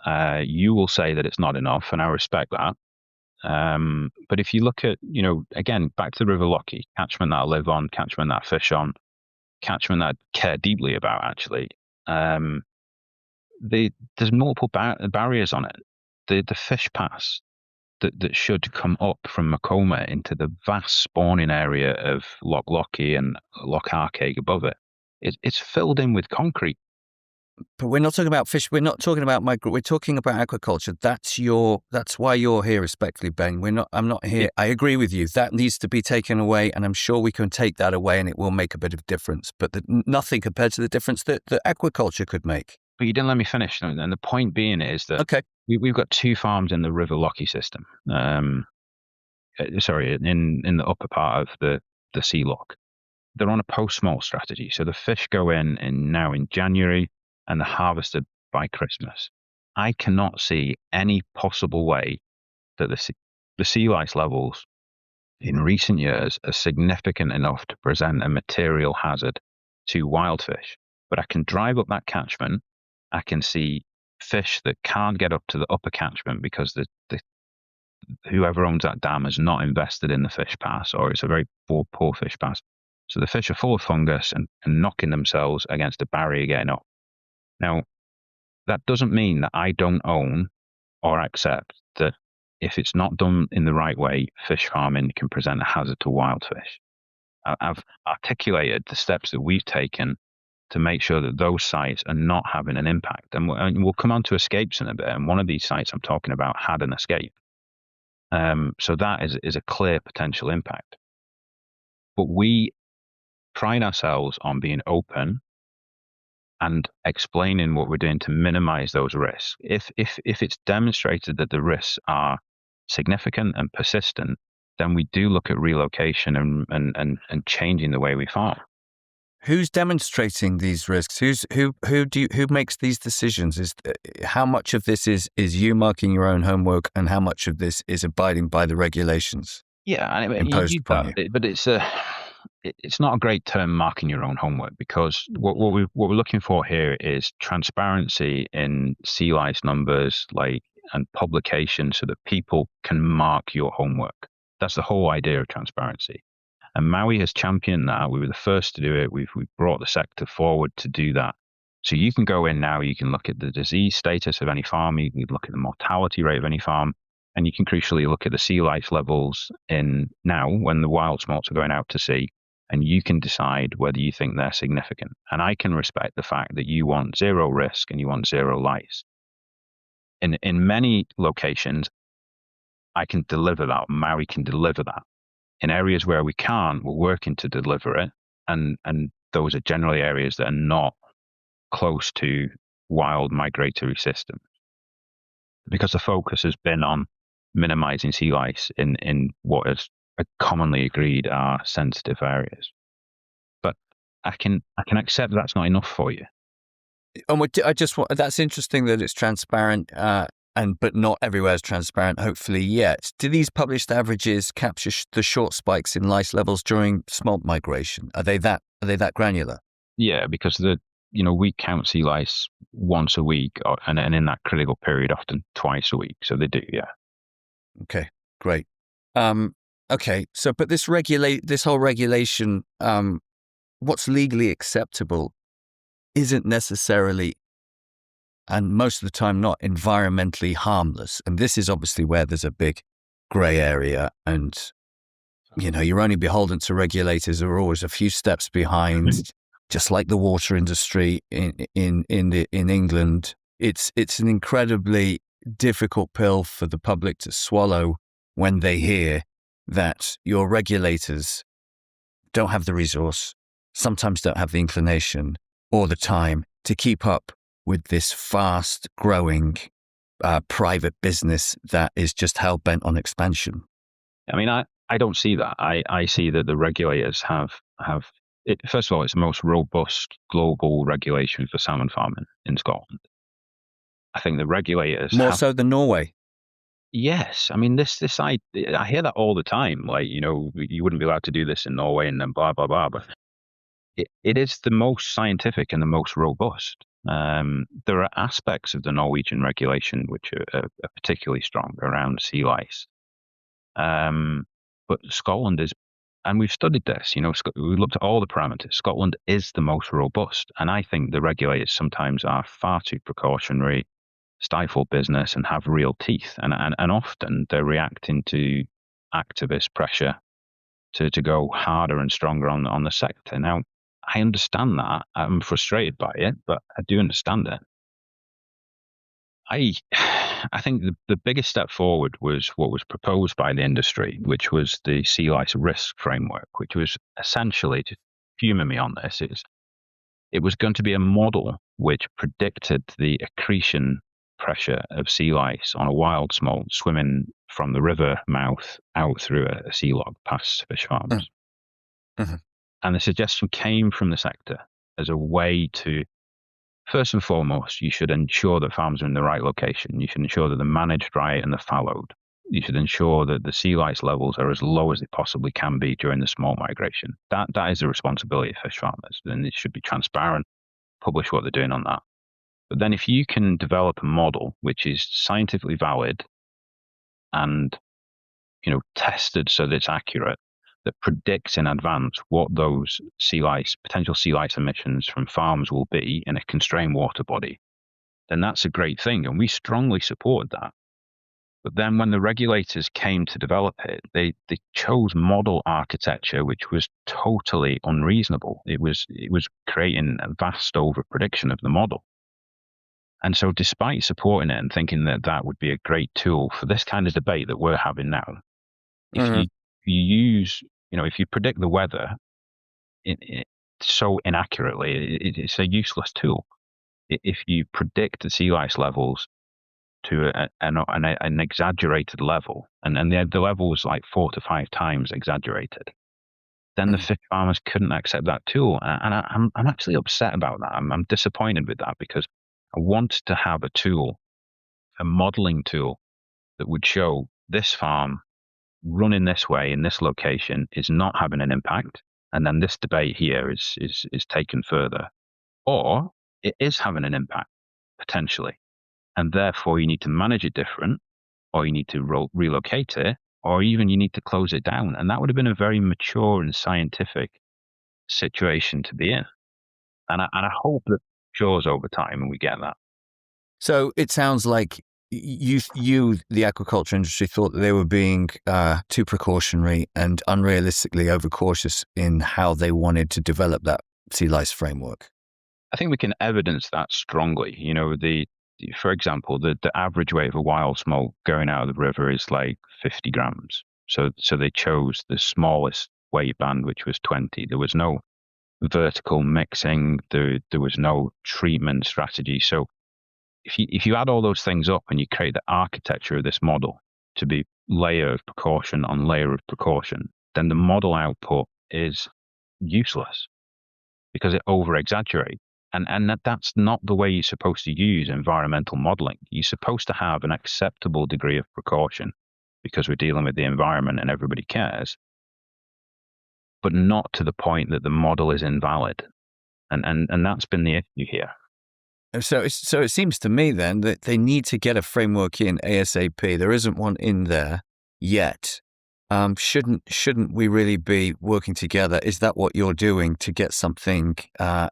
You will say that it's not enough, and I respect that. But if you look at, again, back to the River Lochie, catchment that I live on, catchment that I fish on, catchment that I care deeply about, actually, there's multiple barriers on it. The fish pass that should come up from Macoma into the vast spawning area of Loch Lochie and Loch Arkaig above it, it's filled in with concrete.
But we're not talking about fish. We're not talking about we're talking about aquaculture. That's why you're here, respectfully, Ben. I'm not here. I agree with you. That needs to be taken away, and I'm sure we can take that away, and it will make a bit of difference. But nothing compared to the difference that aquaculture could make.
But you didn't let me finish. And the point being is that we've got 2 farms in the River Lochie system. Sorry, in the upper part of the sea loch. They're on a post-smolt strategy. So the fish go in now in January, and they're harvested by Christmas. I cannot see any possible way that the sea lice levels in recent years are significant enough to present a material hazard to wild fish. But I can drive up that catchment. I can see fish that can't get up to the upper catchment because whoever owns that dam has not invested in the fish pass, or it's a very poor fish pass. So the fish are full of fungus and knocking themselves against a barrier getting up. Now, that doesn't mean that I don't own or accept that if it's not done in the right way, fish farming can present a hazard to wild fish. I've articulated the steps that we've taken to make sure that those sites are not having an impact. And we'll come on to escapes in a bit. And one of these sites I'm talking about had an escape. So that is a clear potential impact. But we pride ourselves on being open and explaining what we're doing to minimize those risks. If it's demonstrated that the risks are significant and persistent, then we do look at relocation and changing the way we farm.
Who's demonstrating these risks? Who makes these decisions? How much of this is you marking your own homework, and how much of this is abiding by the regulations?
Yeah,
imposed upon you?
But it's not a great term, marking your own homework, because what we're looking for here is transparency in sea lice numbers, and publication, so that people can mark your homework. That's the whole idea of transparency. And Mowi has championed that. We were the first to do it. We've brought the sector forward to do that. So you can go in now, you can look at the disease status of any farm, you can look at the mortality rate of any farm, and you can crucially look at the sea lice levels in now when the wild smolts are going out to sea, and you can decide whether you think they're significant. And I can respect the fact that you want zero risk and you want zero lice. In many locations, I can deliver that. Mowi can deliver that. In areas where we can't, we're working to deliver it. And those are generally areas that are not close to wild migratory systems. Because the focus has been on minimizing sea lice in what is commonly agreed are sensitive areas. But I can accept that's not enough for you.
And that's interesting that it's transparent, but not everywhere is transparent, hopefully, yet. Do these published averages capture the short spikes in lice levels during smolt migration? Are they that granular?
Yeah, because we count sea lice once a week, and in that critical period, often twice a week. So they do, yeah.
Okay, great. Okay, so but this whole regulation, what's legally acceptable isn't necessarily, and most of the time not, environmentally harmless. And this is obviously where there's a big grey area, and you're only beholden to regulators who are always a few steps behind. Just like the water industry in England, it's an incredibly difficult pill for the public to swallow when they hear that your regulators don't have the resource, sometimes don't have the inclination or the time to keep up with this fast growing private business that is just hell bent on expansion?
I mean, I don't see that. I see that the regulators have it. First of all, it's the most robust global regulation for salmon farming in Scotland. I think the regulators
More so than Norway.
Yes, I mean I hear that all the time. Like, you wouldn't be allowed to do this in Norway, and then blah blah blah. But it is the most scientific and the most robust. There are aspects of the Norwegian regulation which are particularly strong around sea lice. But Scotland is, and we've studied this. We looked at all the parameters. Scotland is the most robust, and I think the regulators sometimes are far too precautionary, stifle business, and have real teeth. And often they're reacting to activist pressure to go harder and stronger on the sector. Now, I understand that. I'm frustrated by it, but I do understand it. I think the biggest step forward was what was proposed by the industry, which was the sea lice risk framework, which was essentially, to humour me on this, it was going to be a model which predicted the accretion pressure of sea lice on a wild smolt swimming from the river mouth out through a sea log past fish farms.
Mm-hmm.
And the suggestion came from the sector as a way to, first and foremost, you should ensure that farms are in the right location. You should ensure that they're managed right and they're fallowed. You should ensure that the sea lice levels are as low as they possibly can be during the smolt migration. That is the responsibility of fish farmers. Then it should be transparent, publish what they're doing on that. But then if you can develop a model which is scientifically valid and tested so that it's accurate, that predicts in advance what those potential sea lice emissions from farms will be in a constrained water body, then that's a great thing. And we strongly support that. But then when the regulators came to develop it, they chose model architecture, which was totally unreasonable. It was creating a vast over-prediction of the model. And so despite supporting it and thinking that would be a great tool for this kind of debate that we're having now, if you use, if you predict the weather so inaccurately, it's a useless tool. If you predict the sea lice levels to an exaggerated level, and the level was like 4 to 5 times exaggerated, then the fish farmers couldn't accept that tool. And I'm actually upset about that. I'm disappointed with that, because I wanted to have a tool, a modeling tool, that would show this farm running this way in this location is not having an impact, and then this debate here is taken further, or it is having an impact potentially, and therefore you need to manage it different, or you need to relocate it, or even you need to close it down. And that would have been a very mature and scientific situation to be in. And I hope that matures over time and we get that.
So it sounds like you, the aquaculture industry, thought that they were being too precautionary and unrealistically overcautious in how they wanted to develop that sea lice framework.
I think we can evidence that strongly. For example, the average weight of a wild smolt going out of the river is like 50 grams. So they chose the smallest weight band, which was 20. There was no vertical mixing. There was no treatment strategy. So if you add all those things up and you create the architecture of this model to be layer of precaution on layer of precaution, then the model output is useless because it over-exaggerates. And that's not the way you're supposed to use environmental modeling. You're supposed to have an acceptable degree of precaution because we're dealing with the environment and everybody cares, but not to the point that the model is invalid. And that's been the issue here.
So it seems to me then that they need to get a framework in ASAP. There isn't one in there yet. Shouldn't we really be working together? Is that what you're doing to get something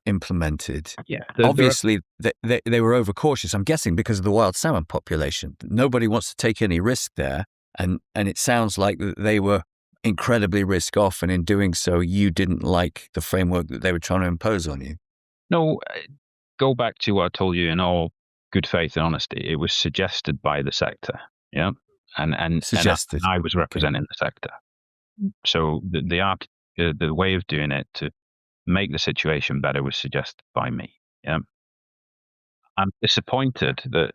implemented?
Yeah.
Obviously, they were overcautious, I'm guessing, because of the wild salmon population. Nobody wants to take any risk there. And it sounds like they were incredibly risk off. And in doing so, you didn't like the framework that they were trying to impose on you.
No, go back to what I told you in all good faith and honesty. It was suggested by the sector. Yeah. And I was representing the sector. So the way of doing it to make the situation better was suggested by me. Yeah. I'm disappointed that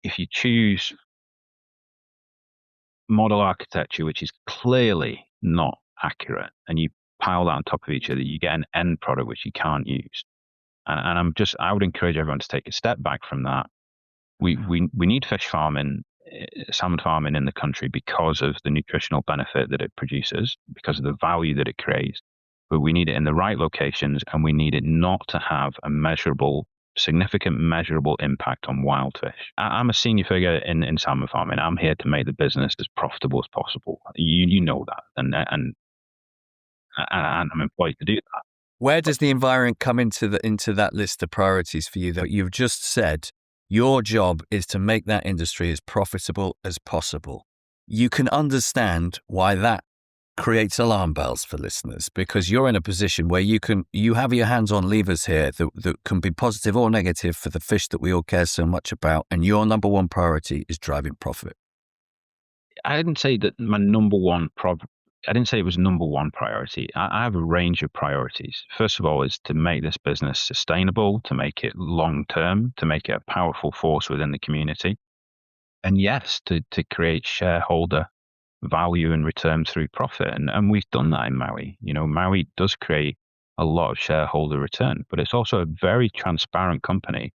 if you choose model architecture, which is clearly not accurate, and you pile that on top of each other, you get an end product which you can't use. And I would encourage everyone to take a step back from that. We need fish farming, salmon farming in the country because of the nutritional benefit that it produces, because of the value that it creates. But we need it in the right locations, and we need it not to have a significant measurable impact on wild fish. I'm a senior figure in salmon farming. I'm here to make the business as profitable as possible. You know that, and I'm employed to do that.
Where does the environment come into that list of priorities for you? That you've just said your job is to make that industry as profitable as possible. You can understand why that creates alarm bells for listeners, because you're in a position where you have your hands on levers here that can be positive or negative for the fish that we all care so much about, and your number one priority is driving profit.
I didn't say that I didn't say it was number one priority. I have a range of priorities. First of all is to make this business sustainable, to make it long-term, to make it a powerful force within the community. And yes, to create shareholder value and return through profit. And we've done that in Mowi. Mowi does create a lot of shareholder return, but it's also a very transparent company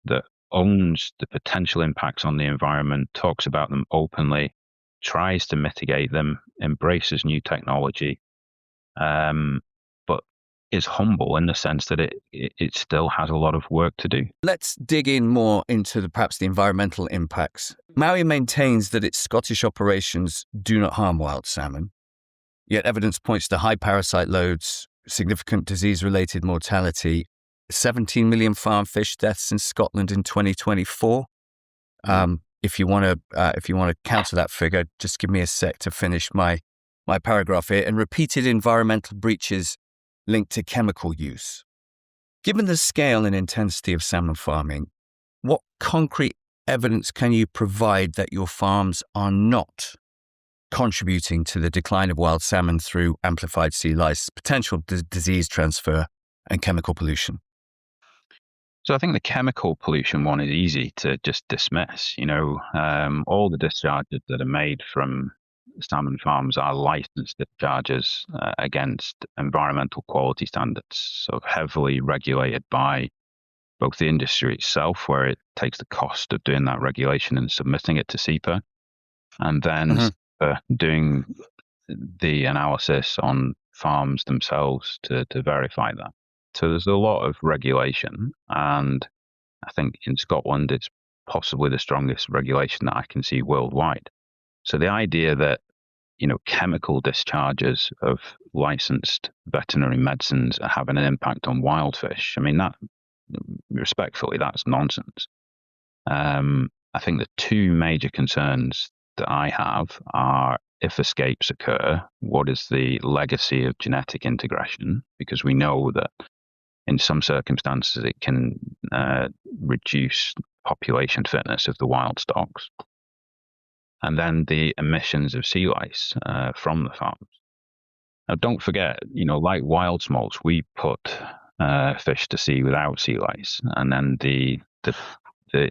that owns the potential impacts on the environment, talks about them openly, tries to mitigate them, embraces new technology, but is humble in the sense that it still has a lot of work to do.
Let's dig in more into perhaps the environmental impacts. Mowi maintains that its Scottish operations do not harm wild salmon, yet evidence points to high parasite loads, significant disease-related mortality, 17 million farm fish deaths in Scotland in 2024. If you want to counter that figure, just give me a sec to finish my paragraph here. And repeated environmental breaches linked to chemical use. Given the scale and intensity of salmon farming, what concrete evidence can you provide that your farms are not contributing to the decline of wild salmon through amplified sea lice, potential disease transfer, and chemical pollution?
So I think the chemical pollution one is easy to just dismiss. All the discharges that are made from salmon farms are licensed discharges against environmental quality standards, so heavily regulated by both the industry itself, where it takes the cost of doing that regulation and submitting it to SEPA, and then doing the analysis on farms themselves to verify that. So there's a lot of regulation, and I think in Scotland it's possibly the strongest regulation that I can see worldwide. So the idea that chemical discharges of licensed veterinary medicines are having an impact on wild fish, respectfully, that's nonsense. I think the two major concerns that I have are, if escapes occur, what is the legacy of genetic integration? Because we know that in some circumstances it can reduce population fitness of the wild stocks. And then the emissions of sea lice from the farms. Now, don't forget, like wild smolts, we put fish to sea without sea lice, and then the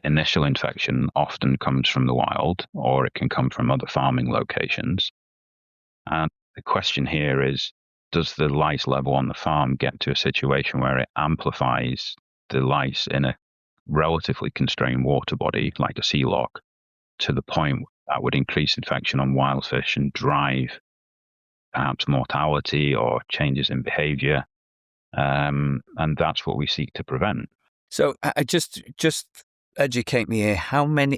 initial infection often comes from the wild, or it can come from other farming locations. And the question here is, does the lice level on the farm get to a situation where it amplifies the lice in a relatively constrained water body, like a sea loch, to the point that would increase infection on wild fish and drive perhaps mortality or changes in behavior? And that's what we seek to prevent.
So just educate me here. How many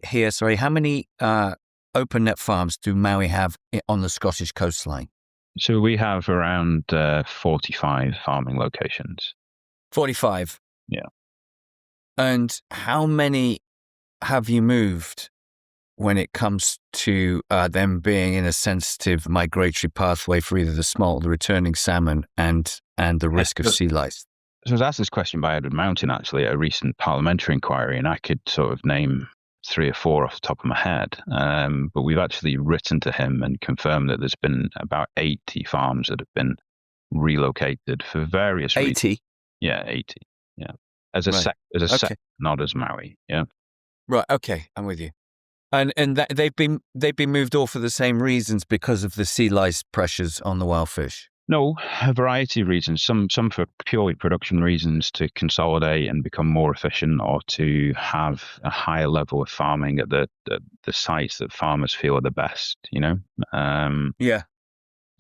open net farms do Mowi have on the Scottish coastline?
So we have around 45 farming locations.
45?
Yeah.
And how many have you moved when it comes to them being in a sensitive migratory pathway for either the smolt, the returning salmon, and the risk of sea lice?
So I was asked this question by Edward Mountain, actually, at a recent parliamentary inquiry, and I could sort of name 3 or 4 off the top of my head. But we've actually written to him and confirmed that there's been about 80 farms that have been relocated for various reasons.
80?
Yeah, 80. Yeah. as a
Right.
sector,
Okay.
not as Mowi. Yeah.
Right. Okay. I'm with you. And that they've been moved off for the same reasons because of the sea lice pressures on the wild fish.
No, a variety of reasons. Some for purely production reasons, to consolidate and become more efficient, or to have a higher level of farming at the sites that farmers feel are the best.
Yeah.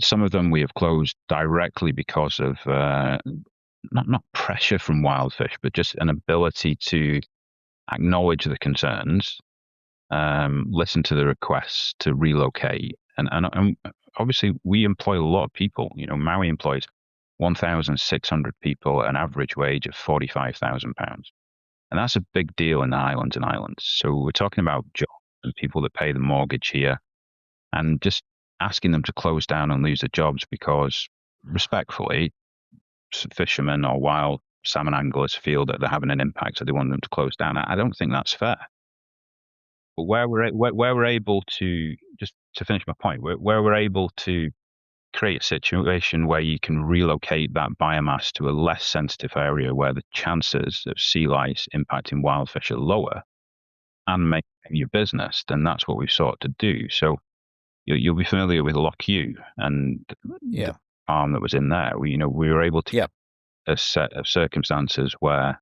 Some of them we have closed directly because of not pressure from wild fish, but just an ability to acknowledge the concerns, listen to the requests to relocate, and obviously we employ a lot of people. Mowi employs 1,600 people at an average wage of £45,000, and that's a big deal in the Highlands and Islands. So we're talking about jobs and people that pay the mortgage here, and just asking them to close down and lose their jobs because, respectfully, fishermen or wild salmon anglers feel that they're having an impact, so they want them to close down. I don't think that's fair. But where we're able to, just to finish my point, where we're able to create a situation where you can relocate that biomass to a less sensitive area where the chances of sea lice impacting wild fish are lower and making your business, then that's what we've sought to do. So you'll be familiar with Loch Ewe and the farm that was in there. We were able to get a set of circumstances where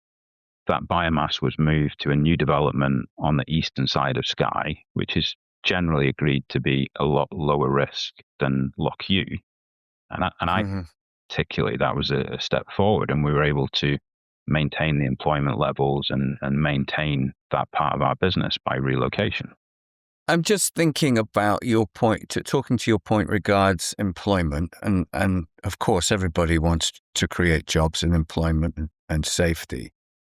that biomass was moved to a new development on the eastern side of Skye, which is generally agreed to be a lot lower risk than Loch Ewe. And I particularly, that was a step forward, and we were able to maintain the employment levels and maintain that part of our business by relocation.
I'm just thinking about your point, talking to your point regards employment, and of course everybody wants to create jobs and employment and safety.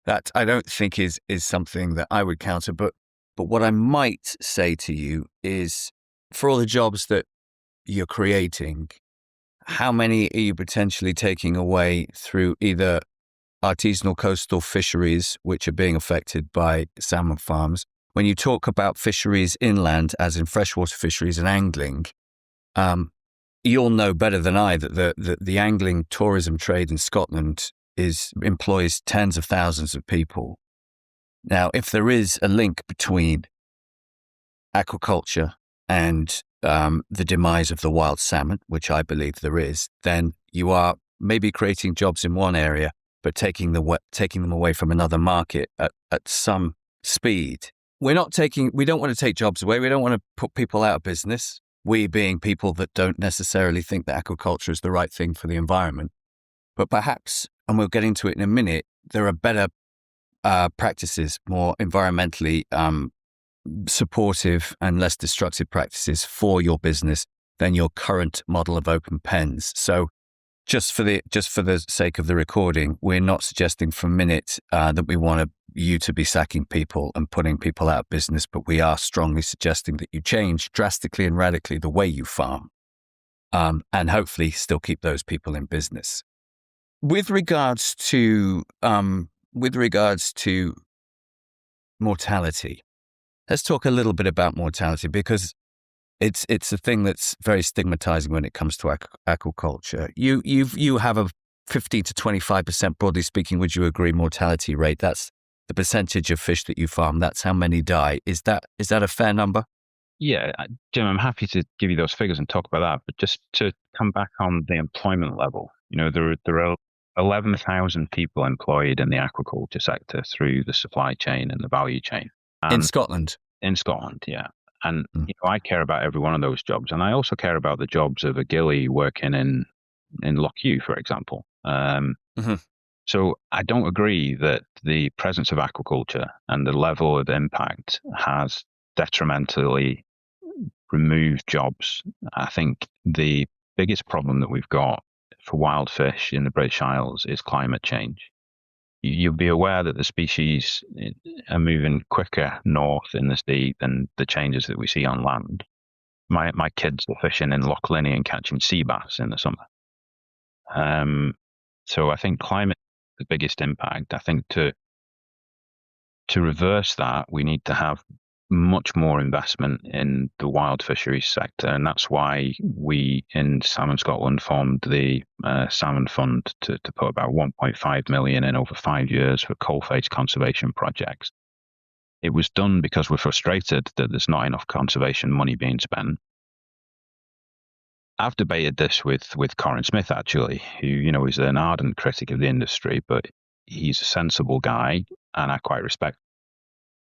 That I don't think is something that I would counter, but what I might say to you is, for all the jobs that you're creating, how many are you potentially taking away through either artisanal coastal fisheries, which are being affected by salmon farms? When you talk about fisheries inland, as in freshwater fisheries and angling, you'll know better than I that the angling tourism trade in Scotland employs tens of thousands of people. Now, if there is a link between aquaculture and the demise of the wild salmon, which I believe there is, then you are maybe creating jobs in one area, but taking them away from another market at some speed. We don't want to take jobs away. We don't want to put people out of business. We being people that don't necessarily think that aquaculture is the right thing for the environment. But perhaps, and we'll get into it in a minute, there are better practices, more environmentally supportive and less destructive practices for your business than your current model of open pens. So just for the sake of the recording, we're not suggesting for a minute that we want you to be sacking people and putting people out of business, but we are strongly suggesting that you change drastically and radically the way you farm, and hopefully still keep those people in business. With regards to mortality, let's talk a little bit about mortality, because it's a thing that's very stigmatizing when it comes to aquaculture. You have a 15 to 25%, broadly speaking, would you agree, mortality rate? That's the percentage of fish that you farm. That's how many die. Is that a fair number?
Yeah, Jim, I'm happy to give you those figures and talk about that. But just to come back on the employment level, there are 11,000 people employed in the aquaculture sector through the supply chain and the value chain.
In Scotland?
In Scotland, yeah. And I care about every one of those jobs. And I also care about the jobs of a gillie working in Loch Ewe, for example. So I don't agree that the presence of aquaculture and the level of impact has detrimentally removed jobs. I think the biggest problem that we've got for wild fish in the British Isles is climate change. You'll be aware that the species are moving quicker north in the sea than the changes that we see on land. My kids are fishing in Loch Linnhe and catching sea bass in the summer. So I think climate is the biggest impact. I think to reverse that, we need to have much more investment in the wild fisheries sector, and that's why we in Salmon Scotland formed the Salmon Fund to put about 1.5 million in over 5 years for coalface conservation projects. It was done because we're frustrated that there's not enough conservation money being spent. I've debated this with Corin Smith, actually, who, is an ardent critic of the industry, but he's a sensible guy and I quite respect.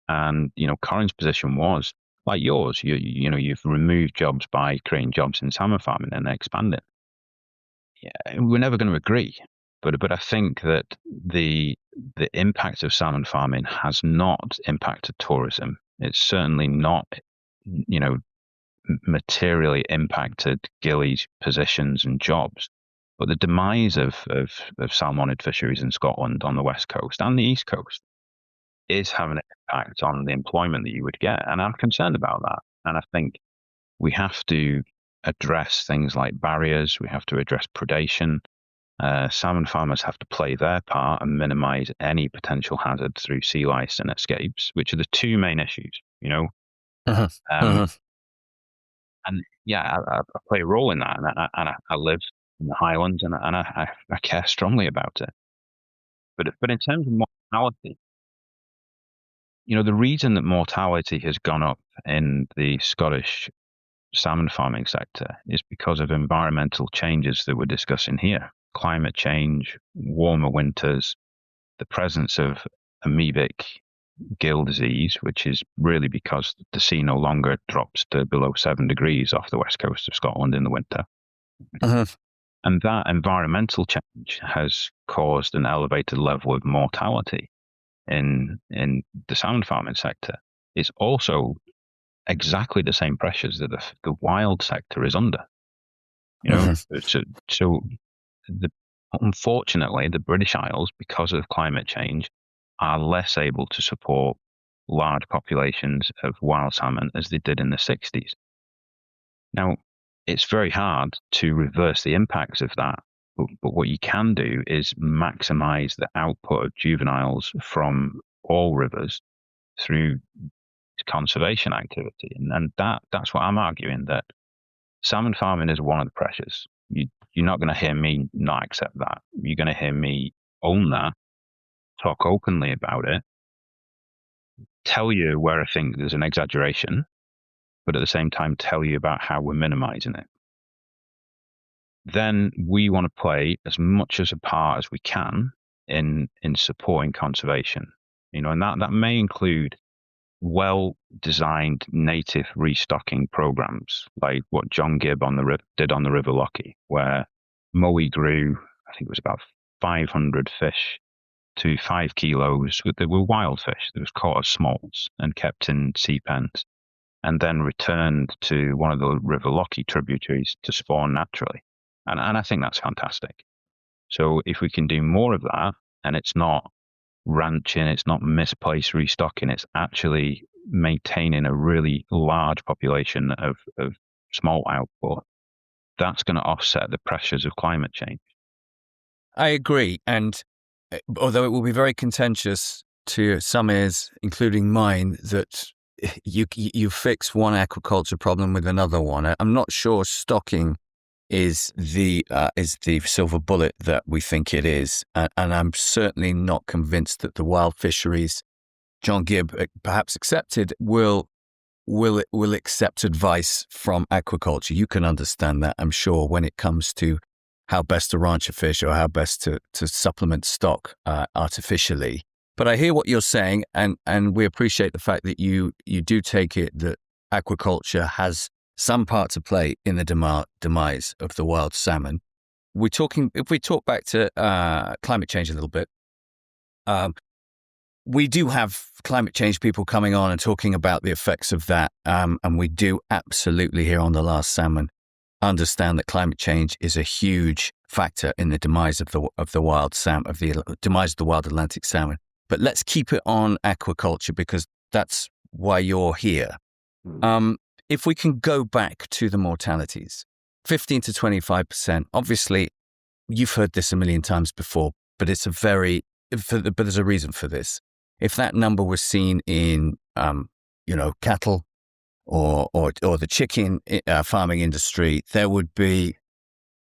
And, Corin's position was like yours. You've removed jobs by creating jobs in salmon farming and expanding. Yeah, we're never going to agree. But I think that the impact of salmon farming has not impacted tourism. It's certainly not, materially impacted gillies' positions and jobs. But the demise of salmonid fisheries in Scotland on the west coast and the east coast is having an impact on the employment that you would get. And I'm concerned about that. And I think we have to address things like barriers. We have to address predation. Salmon farmers have to play their part and minimize any potential hazard through sea lice and escapes, which are the two main issues, And yeah, I play a role in that, and I live in the Highlands, and I care strongly about it. But in terms of mortality, the reason that mortality has gone up in the Scottish salmon farming sector is because of environmental changes that we're discussing here. Climate change, warmer winters, the presence of amoebic gill disease, which is really because the sea no longer drops to below 7 degrees off the west coast of Scotland in the winter. And that environmental change has caused an elevated level of mortality in the salmon farming sector. It's also exactly the same pressures that the wild sector is under. So unfortunately, the British Isles, because of climate change, are less able to support large populations of wild salmon as they did in the 60s. Now, it's very hard to reverse the impacts of that, but what you can do is maximize the output of juveniles from all rivers through conservation activity. And that's what I'm arguing, that salmon farming is one of the pressures. You're not going to hear me not accept that. You're going to hear me own that, talk openly about it, tell you where I think there's an exaggeration, but at the same time tell you about how we're minimizing it. Then we want to play as much as a part as we can in supporting conservation. And that may include well-designed native restocking programs, like what John Gibb did on the River Lochie, where Mowi grew, I think it was about 500 fish to 5 kilos. They were wild fish that was caught as smolts and kept in sea pens, and then returned to one of the River Lochie tributaries to spawn naturally. And I think that's fantastic. So if we can do more of that, and it's not ranching, it's not misplaced restocking, it's actually maintaining a really large population of smolt output, that's going to offset the pressures of climate change.
I agree. And although it will be very contentious to some ears, including mine, that you fix one aquaculture problem with another one, I'm not sure stocking is the silver bullet that we think it is, and I'm certainly not convinced that the wild fisheries John Gibb perhaps accepted will accept advice from aquaculture. You can understand that, I'm sure, when it comes to how best to ranch a fish or how best to supplement stock artificially. But I hear what you're saying, and we appreciate the fact that you do take it that aquaculture has some part to play in the demise of the wild salmon. If we talk back to climate change a little bit, we do have climate change people coming on and talking about the effects of that, and we do absolutely here on The Last Salmon understand that climate change is a huge factor in the demise of the wild salmon, of the demise of the wild Atlantic salmon. But let's keep it on aquaculture because that's why you're here. If we can go back to the mortalities, 15 to 25%, obviously you've heard this a million times before, but but there's a reason for this. If that number was seen in cattle or the chicken farming industry, there would be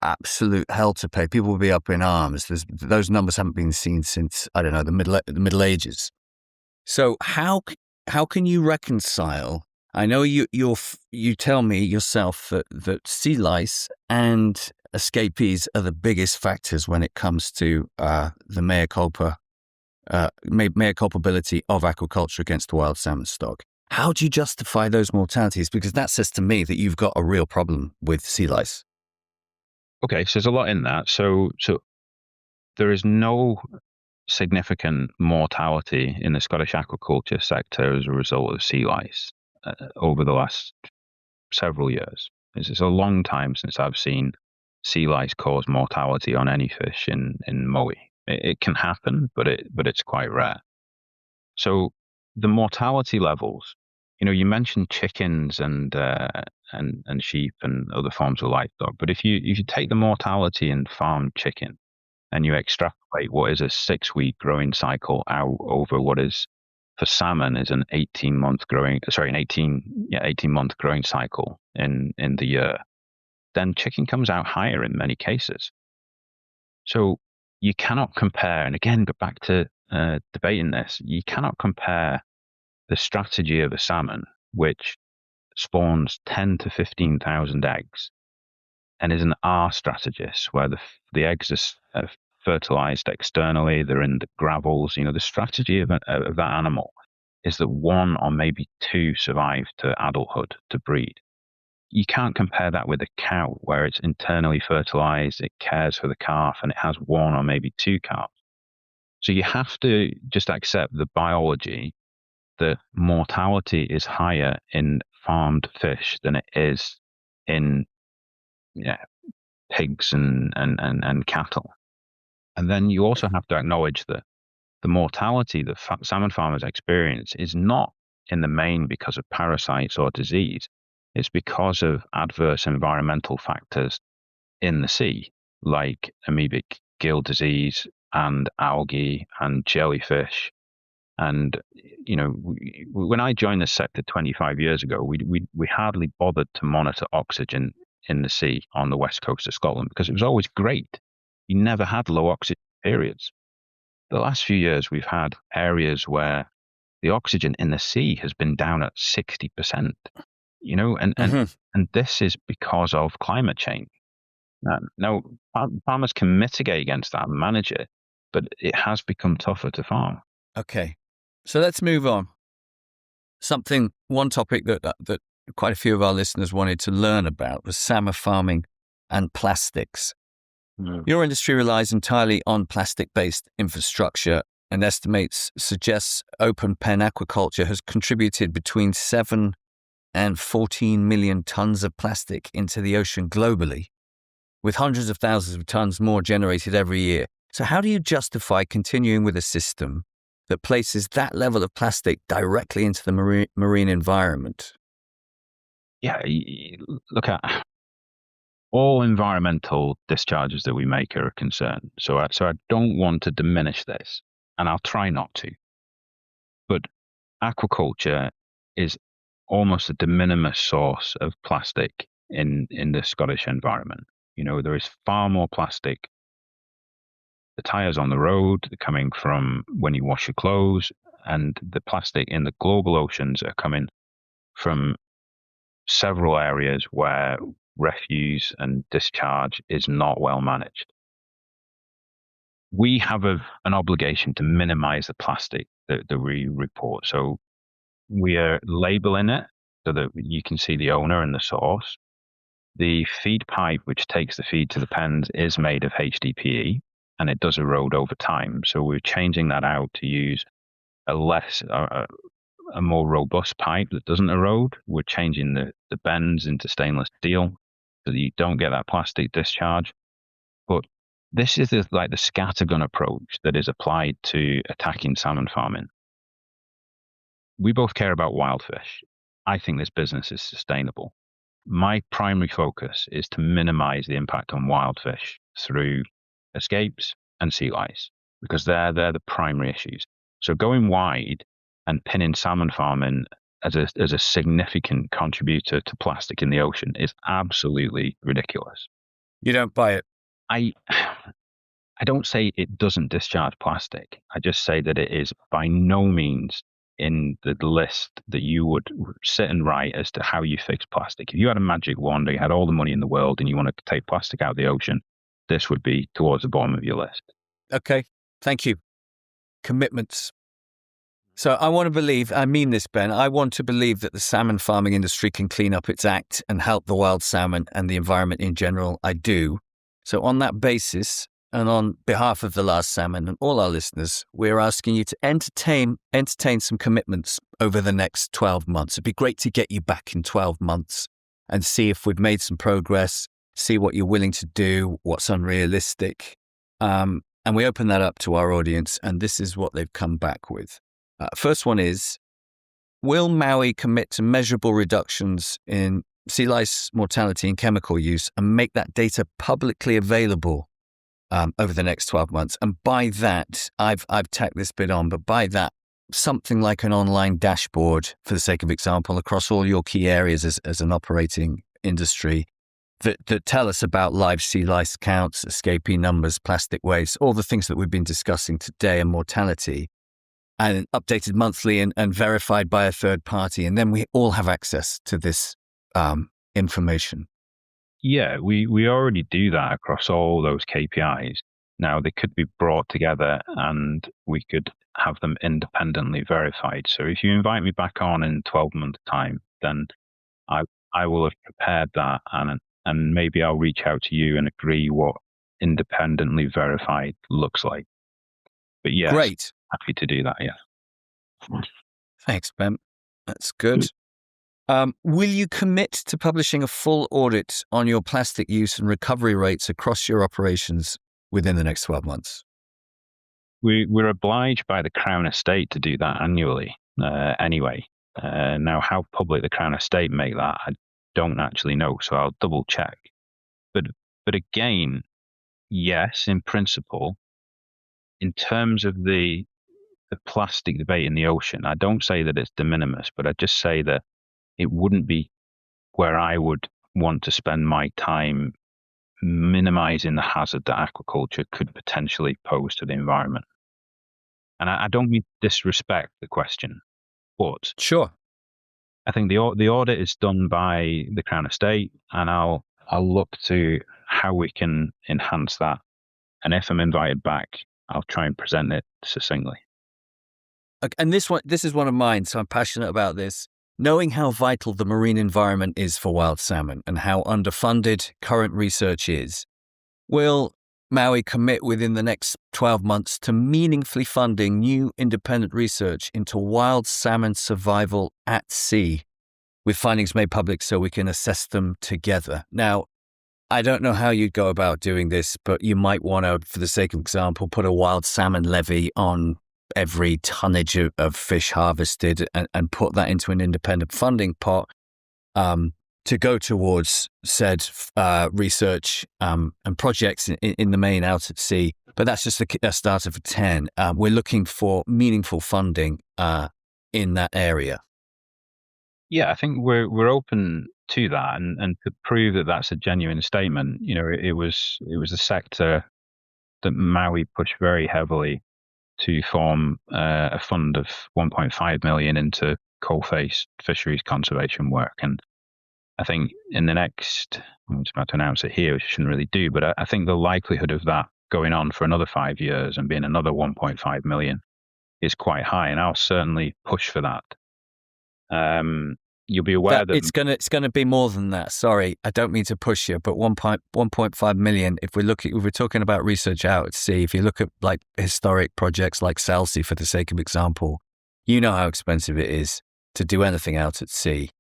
absolute hell to pay. People would be up in arms. Those numbers haven't been seen since, I don't know, the Middle Ages. So how can you reconcile? I know you tell me yourself that sea lice and escapees are the biggest factors when it comes to the mea culpability of aquaculture against the wild salmon stock. How do you justify those mortalities? Because that says to me that you've got a real problem with sea lice.
Okay, so there's a lot in that. So there is no significant mortality in the Scottish aquaculture sector as a result of sea lice over the last several years. It's a long time since I've seen sea lice cause mortality on any fish in Mowi. It can happen, but it's quite rare. So the mortality levels, you mentioned chickens and sheep and other forms of livestock, but if you take the mortality in farmed chicken and you extrapolate what is a 6-week growing cycle out over what is for salmon is an 18-month growing cycle in the year, then chicken comes out higher in many cases. So you cannot compare, and again, go back to debating this, you cannot compare the strategy of a salmon, which spawns 10 to 15,000 eggs and is an R strategist, where the eggs are fertilized externally, they're in the gravels. The strategy of that animal is that 1 or maybe 2 survive to adulthood, to breed. You can't compare that with a cow, where it's internally fertilized, it cares for the calf, and it has 1 or maybe 2 calves. So you have to just accept the biology that mortality is higher in farmed fish than it is in pigs and cattle. And then you also have to acknowledge that the mortality that salmon farmers experience is not in the main because of parasites or disease. It's because of adverse environmental factors in the sea, like amoebic gill disease and algae and jellyfish. And, when I joined this sector 25 years ago, we hardly bothered to monitor oxygen in the sea on the west coast of Scotland because it was always great. You never had low oxygen periods. The last few years, we've had areas where the oxygen in the sea has been down at 60%, and this is because of climate change. Now, farmers can mitigate against that and manage it, but it has become tougher to farm.
Okay. So let's move on. One topic that quite a few of our listeners wanted to learn about was salmon farming and plastics. Your industry relies entirely on plastic-based infrastructure, and estimates suggests open pen aquaculture has contributed between 7 and 14 million tons of plastic into the ocean globally, with hundreds of thousands of tons more generated every year. So how do you justify continuing with a system that places that level of plastic directly into the marine environment?
Yeah, look at all environmental discharges that we make are a concern. So I don't want to diminish this, and I'll try not to. But aquaculture is almost a de minimis source of plastic in the Scottish environment. There is far more plastic. The tires on the road are coming from when you wash your clothes, and the plastic in the global oceans are coming from several areas where refuse and discharge is not well managed. We have an obligation to minimize the plastic that we report. So we are labeling it so that you can see the owner and the source. The feed pipe, which takes the feed to the pens, is made of HDPE, and it does erode over time. So we're changing that out to use a more robust pipe that doesn't erode. We're changing the bends into stainless steel so that you don't get that plastic discharge. But this is the scattergun approach that is applied to attacking salmon farming. We both care about wild fish. I think this business is sustainable. My primary focus is to minimize the impact on wild fish through escapes and sea lice, because they're the primary issues. So going wide and pinning salmon farming as a significant contributor to plastic in the ocean is absolutely ridiculous.
You don't buy it?
I don't say it doesn't discharge plastic. I just say that it is by no means in the list that you would sit and write as to how you fix plastic. If you had a magic wand, you had all the money in the world, and you wanted to take plastic out of the ocean, this would be towards the bottom of your list.
Okay, thank you. Commitments. So I want to believe, I mean this, Ben, I want to believe that the salmon farming industry can clean up its act and help the wild salmon and the environment in general. I do. So on that basis, and on behalf of the Last Salmon and all our listeners, we're asking you to entertain some commitments over the next 12 months. It'd be great to get you back in 12 months and see if we've made some progress, see what you're willing to do, what's unrealistic. And we open that up to our audience, and this is what they've come back with. First one is, will Mowi commit to measurable reductions in sea lice mortality and chemical use and make that data publicly available over the next 12 months? And by that, I've tacked this bit on, but by that, something like an online dashboard, for the sake of example, across all your key areas as an operating industry that tell us about live sea lice counts, escapee numbers, plastic waste, all the things that we've been discussing today, and mortality, and updated monthly and verified by a third party. And then we all have access to this information.
Yeah, we already do that across all those KPIs. Now, they could be brought together and we could have them independently verified. So if you invite me back on in 12 months' time, then I will have prepared that, and maybe I'll reach out to you and agree what independently verified looks like. But yes,
great.
Happy to do that, yeah.
Thanks, Ben. That's good. Will you commit to publishing a full audit on your plastic use and recovery rates across your operations within the next 12 months?
We're obliged by the Crown Estate to do that annually anyway. Now, how public the Crown Estate make that, I don't actually know, so I'll double check. But again, yes, in principle, in terms of the plastic debate in the ocean, I don't say that it's de minimis, but I just say that it wouldn't be where I would want to spend my time minimizing the hazard that aquaculture could potentially pose to the environment. And I don't mean to disrespect the question, but
sure,
I think the audit is done by the Crown Estate, and I'll look to how we can enhance that. And if I'm invited back, I'll try and present it succinctly.
And this is one of mine, so I'm passionate about this. Knowing how vital the marine environment is for wild salmon and how underfunded current research is, will Mowi commit within the next 12 months to meaningfully funding new independent research into wild salmon survival at sea, with findings made public so we can assess them together? Now, I don't know how you'd go about doing this, but you might want to, for the sake of example, put a wild salmon levy on every tonnage of fish harvested and put that into an independent funding pot to go towards said research and projects in the main out at sea. But that's just a starter for 10. We're looking for meaningful funding in that area.
Yeah, I think we're open to that, and to prove that that's a genuine statement. You know, it was a sector that Mowi pushed very heavily to form a fund of 1.5 million into coalface fisheries conservation work. And I think in the next, I'm just about to announce it here, which I shouldn't really do, but I think the likelihood of that going on for another 5 years and being another 1.5 million is quite high, and I'll certainly push for that. You'll be aware that
it's going to be more than that. Sorry, I don't mean to push you, but 1.5 million. If we're talking about research out at sea, if you look at like historic projects like Salsi, for the sake of example, you know how expensive it is to do anything out at sea.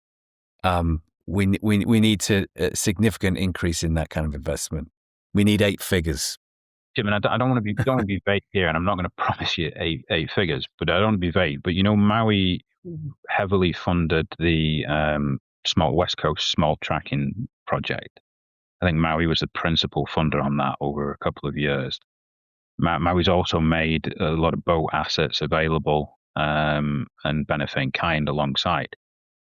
We need a significant increase in that kind of investment. We need 8 figures.
Jim, and I don't want to be vague here, and I'm not going to promise you eight figures, but I don't want to be vague. But you know, Mowi heavily funded the West Coast small tracking project. I think Mowi was the principal funder on that over a couple of years. Maui's also made a lot of boat assets available and benefit in kind alongside.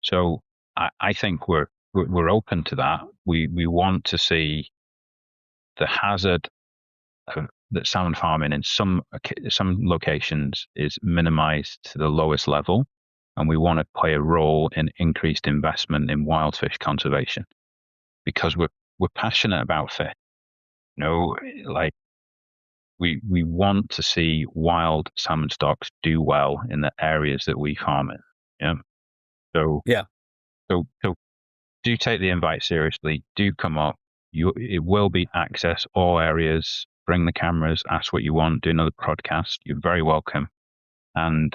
So I think we're open to that. We want to see the hazard that salmon farming in some locations is minimized to the lowest level, and we want to play a role in increased investment in wild fish conservation because we're passionate about fish. You know, like we want to see wild salmon stocks do well in the areas that we farm in. Yeah. So
Yeah.
so do take the invite seriously. Do come up. It will be access all areas. Bring the cameras. Ask what you want. Do another podcast. You're very welcome, and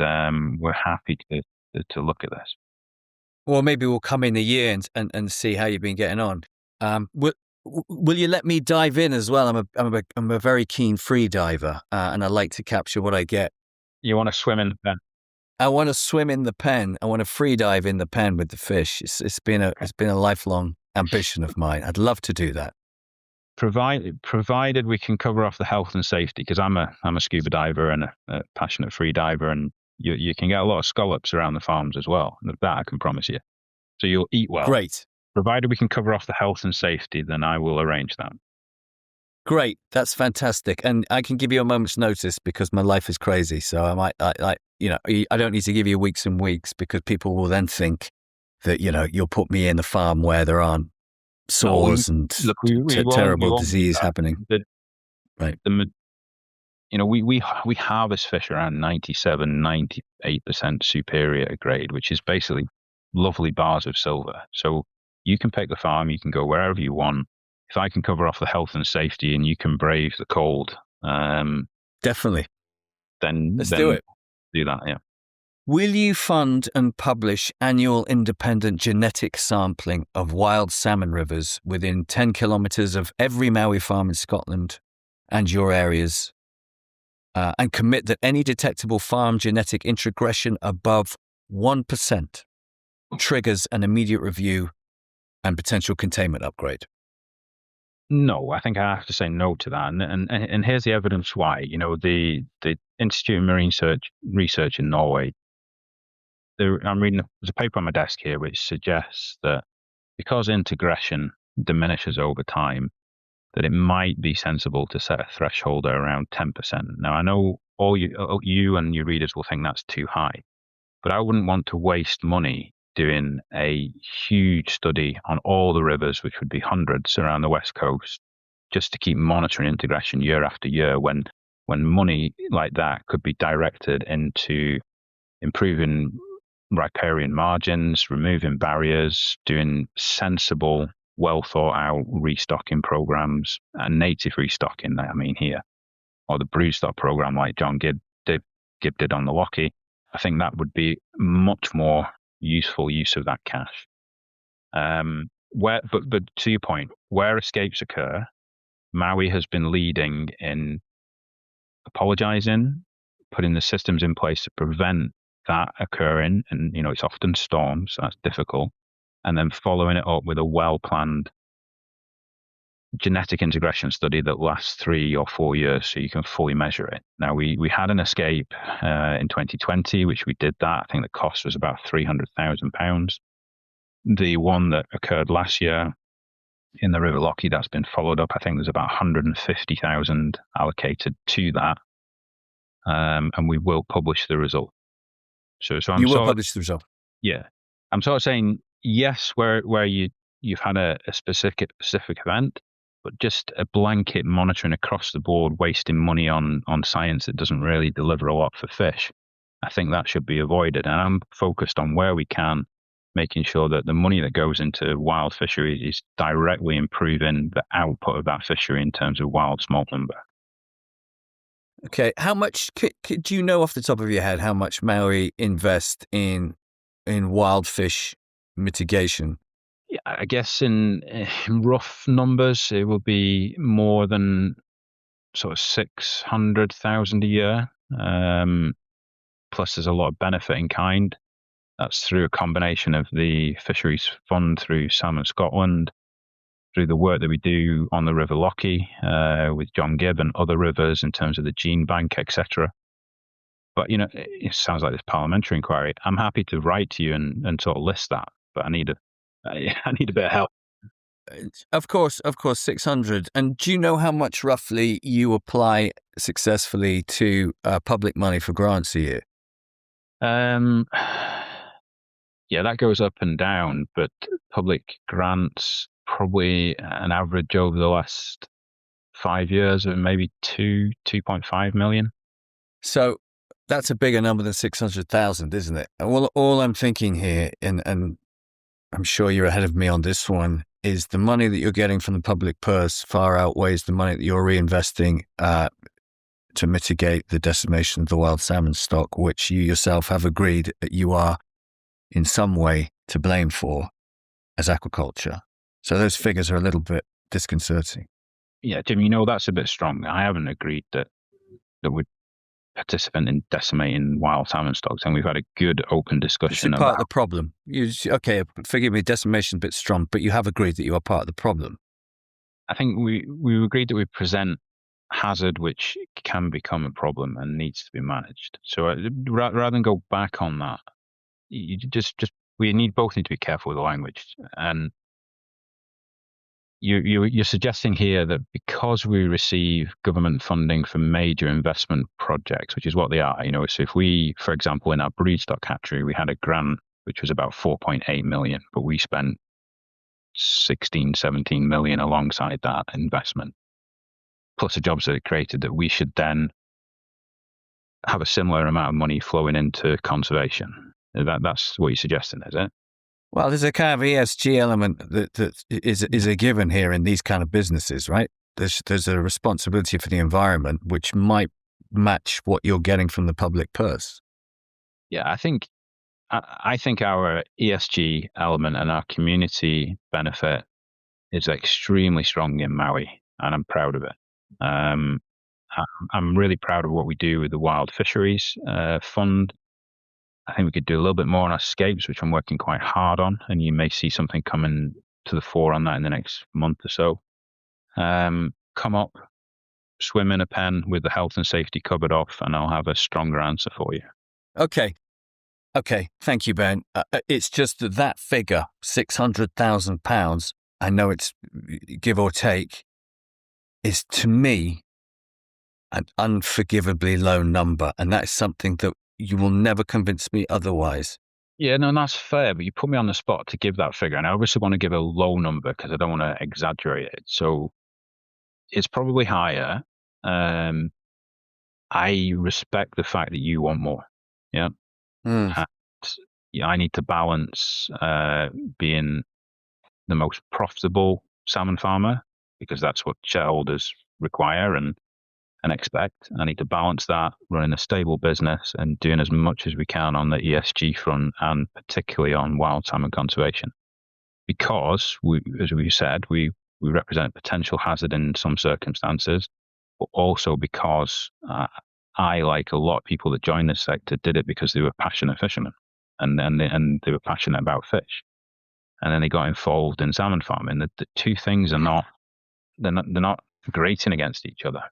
we're happy to look at this.
Well, maybe we'll come in a year and see how you've been getting on. Will you let me dive in as well? I'm a very keen free diver, and I like to capture what I get.
You want to swim in the pen?
I want to swim in the pen. I want to free dive in the pen with the fish. It's been a lifelong ambition of mine. I'd love to do that.
Provided we can cover off the health and safety, because I'm a scuba diver and a passionate free diver, and you can get a lot of scallops around the farms as well. That I can promise you. So you'll eat well.
Great.
Provided we can cover off the health and safety, then I will arrange that.
Great. That's fantastic. And I can give you a moment's notice because my life is crazy. So I don't need to give you weeks and weeks because people will then think that, you'll put me in the farm where there aren't sores and terrible disease happening. Right.
We harvest fish around 98% superior grade, which is basically lovely bars of silver. So you can pick the farm, you can go wherever you want. If I can cover off the health and safety and you can brave the cold,
definitely.
Then
let's do it.
Do that, yeah.
Will you fund and publish annual independent genetic sampling of wild salmon rivers within 10 kilometres of every Mowi farm in Scotland and your areas, and commit that any detectable farm genetic introgression above 1% triggers an immediate review and potential containment upgrade?
No, I think I have to say no to that. And here's the evidence why. The Institute of Marine Research in Norway, I'm reading, there's a paper on my desk here which suggests that because integration diminishes over time, that it might be sensible to set a threshold around 10%. Now, I know all you and your readers will think that's too high, but I wouldn't want to waste money doing a huge study on all the rivers, which would be hundreds around the West Coast, just to keep monitoring integration year after year when money like that could be directed into improving riparian margins, removing barriers, doing sensible, well thought out restocking programs, and native restocking, I mean here, or the broodstock program like John Gibb did on the Lockie. I think that would be much more useful use of that cash. But to your point, where escapes occur, Mowi has been leading in apologising, putting the systems in place to prevent that occurring, and it's often storms, so that's difficult, and then following it up with a well-planned genetic integration study that lasts 3 or 4 years so you can fully measure it. Now, we had an escape in 2020, which we did that. I think the cost was about £300,000. The one that occurred last year in the River Lockie, that's been followed up. I think there's about 150,000 allocated to that, and we will publish the result. So you will
publish the result.
Yeah, I'm sort of saying yes, where you've had a specific event, but just a blanket monitoring across the board, wasting money on science that doesn't really deliver a lot for fish. I think that should be avoided. And I'm focused on where we can, making sure that the money that goes into wild fishery is directly improving the output of that fishery in terms of wild smolt number.
Okay, how much do you know off the top of your head how much Mowi invest in wild fish mitigation?
Yeah, I guess in rough numbers, it will be more than sort of 600,000 a year. Plus, there's a lot of benefit in kind. That's through a combination of the Fisheries Fund through Salmon Scotland, through the work that we do on the River Lockie with John Gibb and other rivers in terms of the gene bank, etc. But, it sounds like this parliamentary inquiry. I'm happy to write to you and sort of list that. but I need a bit of help.
Of course, 600. And do you know how much roughly you apply successfully to public money for grants a year?
Yeah, that goes up and down, but public grants probably an average over the last 5 years of maybe 2.5 million.
So that's a bigger number than 600,000, isn't it? Well, all I'm thinking here, and I'm sure you're ahead of me on this one, is the money that you're getting from the public purse far outweighs the money that you're reinvesting to mitigate the decimation of the wild salmon stock, which you yourself have agreed that you are in some way to blame for as aquaculture. So those figures are a little bit disconcerting.
Yeah, Jim, that's a bit strong. I haven't agreed that we're participant in decimating wild salmon stocks, and we've had a good open discussion
part of the problem. Okay, forgive me, decimation a bit strong, but you have agreed that you are part of the problem.
I think we agreed that we present hazard which can become a problem and needs to be managed. So rather than go back on that, you we both need to be careful with the language. And you're suggesting here that because we receive government funding for major investment projects, which is what they are, so if we, for example, in our broodstock hatchery, we had a grant which was about 4.8 million, but we spent 16, 17 million alongside that investment, plus the jobs that it created, that we should then have a similar amount of money flowing into conservation. That's what you're suggesting, is it?
Well, there's a kind of ESG element that is a given here in these kind of businesses, right? There's a responsibility for the environment which might match what you're getting from the public purse.
Yeah, I think our ESG element and our community benefit is extremely strong in Mowi, and I'm proud of it. I'm really proud of what we do with the Wild Fisheries Fund. I think we could do a little bit more on our scapes, which I'm working quite hard on, and you may see something coming to the fore on that in the next month or so. Come up, swim in a pen with the health and safety covered off, and I'll have a stronger answer for you.
Okay. Thank you, Ben. It's just that figure, £600,000, I know it's give or take, is to me an unforgivably low number. And that is something that you will never convince me otherwise.
Yeah, no, that's fair, but you put me on the spot to give that figure. And I obviously want to give a low number because I don't want to exaggerate it. So it's probably higher. I respect the fact that you want more. Yeah. And, I need to balance being the most profitable salmon farmer, because that's what shareholders require and expect. I need to balance that, running a stable business and doing as much as we can on the ESG front, and particularly on wild salmon conservation. Because, as we said, we represent a potential hazard in some circumstances, but also because I, like a lot of people that joined this sector, did it because they were passionate fishermen, and they were passionate about fish, and then they got involved in salmon farming. The two things are they're not grating against each other.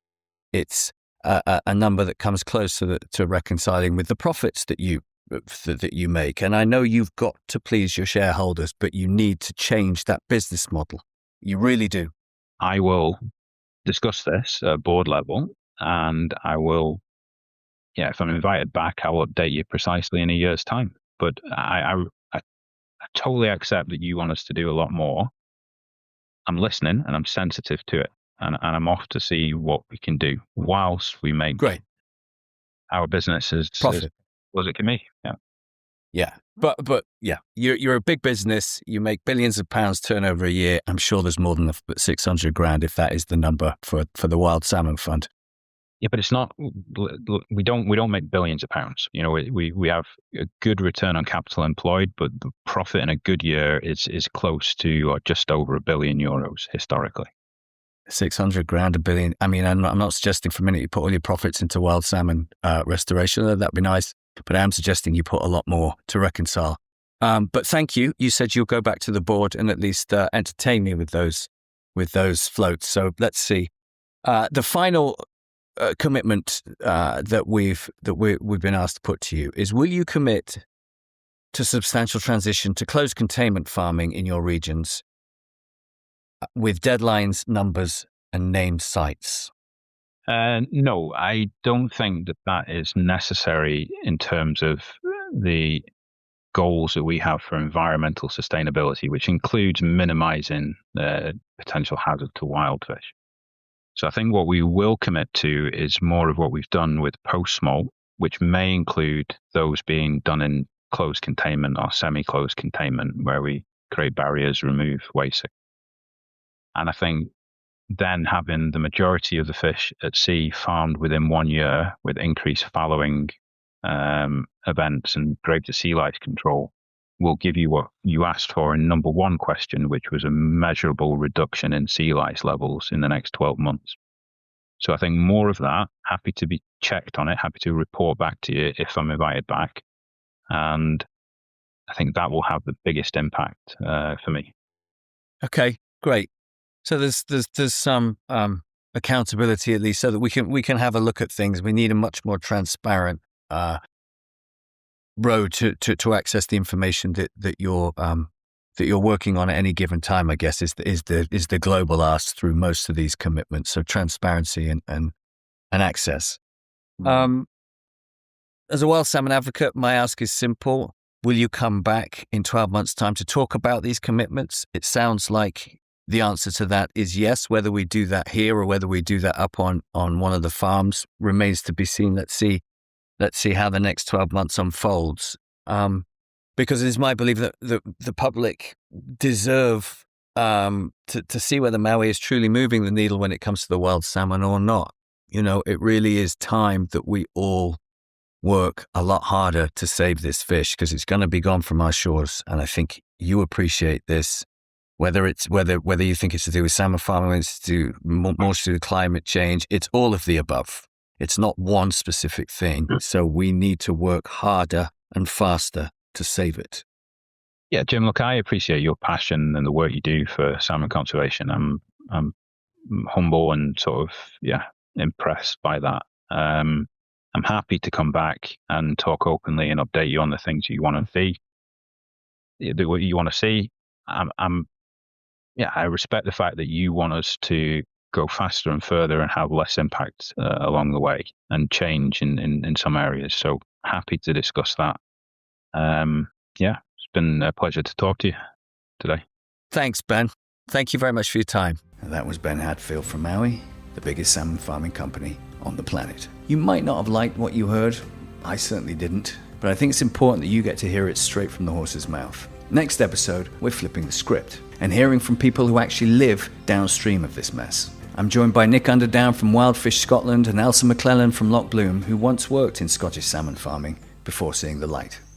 It's a number that comes close to reconciling with the profits that you make. And I know you've got to please your shareholders, but you need to change that business model. You really do.
I will discuss this at board level, and I will, if I'm invited back, I will update you precisely in a year's time. But I totally accept that you want us to do a lot more. I'm listening and I'm sensitive to it. And I'm off to see what we can do whilst we make our business as
profit
as it can be.
Yeah. But you're a big business. You make billions of pounds turnover a year. I'm sure there's more than 600 grand if that is the number for the Wild Salmon Fund.
Yeah, but it's not. We don't make billions of pounds. We have a good return on capital employed, but the profit in a good year is close to or just over €1 billion historically.
600 grand, $1 billion. I mean, I'm not suggesting for a minute you put all your profits into wild salmon restoration. That'd be nice. But I am suggesting you put a lot more to reconcile. But thank you. You said you'll go back to the board and at least entertain me with those floats. So let's see. The final commitment that we've been asked to put to you is: will you commit to substantial transition to closed containment farming in your regions with deadlines, numbers, and named sites?
No, I don't think that is necessary in terms of the goals that we have for environmental sustainability, which includes minimizing the potential hazard to wild fish. So I think what we will commit to is more of what we've done with post-smolt, which may include those being done in closed containment or semi-closed containment, where we create barriers, remove waste. And I think then having the majority of the fish at sea farmed within 1 year with increased fallowing events and greater sea lice control will give you what you asked for in number one question, which was a measurable reduction in sea lice levels in the next 12 months. So I think more of that, happy to be checked on it, happy to report back to you if I'm invited back. And I think that will have the biggest impact for me.
Okay, great. So there's some accountability, at least, so that we can have a look at things. We need a much more transparent road to access the information that you're working on at any given time. I guess is the global ask through most of these commitments. So transparency and access. As a wild salmon advocate, my ask is simple. Will you come back in 12 months' time to talk about these commitments? It sounds like the answer to that is yes. Whether we do that here or whether we do that up on one of the farms remains to be seen. Let's see how the next 12 months unfolds. Because it is my belief that the public deserve to see whether Mowi is truly moving the needle when it comes to the wild salmon or not. You know, it really is time that we all work a lot harder to save this fish, because it's going to be gone from our shores. And I think you appreciate this. Whether you think it's to do with salmon farming, it's to more to do with climate change, it's all of the above. It's not one specific thing. So we need to work harder and faster to save it.
Yeah, Jim, look, I appreciate your passion and the work you do for salmon conservation. I'm humble and sort of, impressed by that. I'm happy to come back and talk openly and update you on the things you want to see. What you want to see. I respect the fact that you want us to go faster and further and have less impact along the way and change in some areas. So happy to discuss that. It's been a pleasure to talk to you today.
Thanks, Ben. Thank you very much for your time.
And that was Ben Hadfield from Mowi, the biggest salmon farming company on the planet. You might not have liked what you heard. I certainly didn't. But I think it's important that you get to hear it straight from the horse's mouth. Next episode, we're flipping the script and hearing from people who actually live downstream of this mess. I'm joined by Nick Underdown from Wildfish Scotland and Elsa McClellan from Loch Bloom, who once worked in Scottish salmon farming before seeing the light.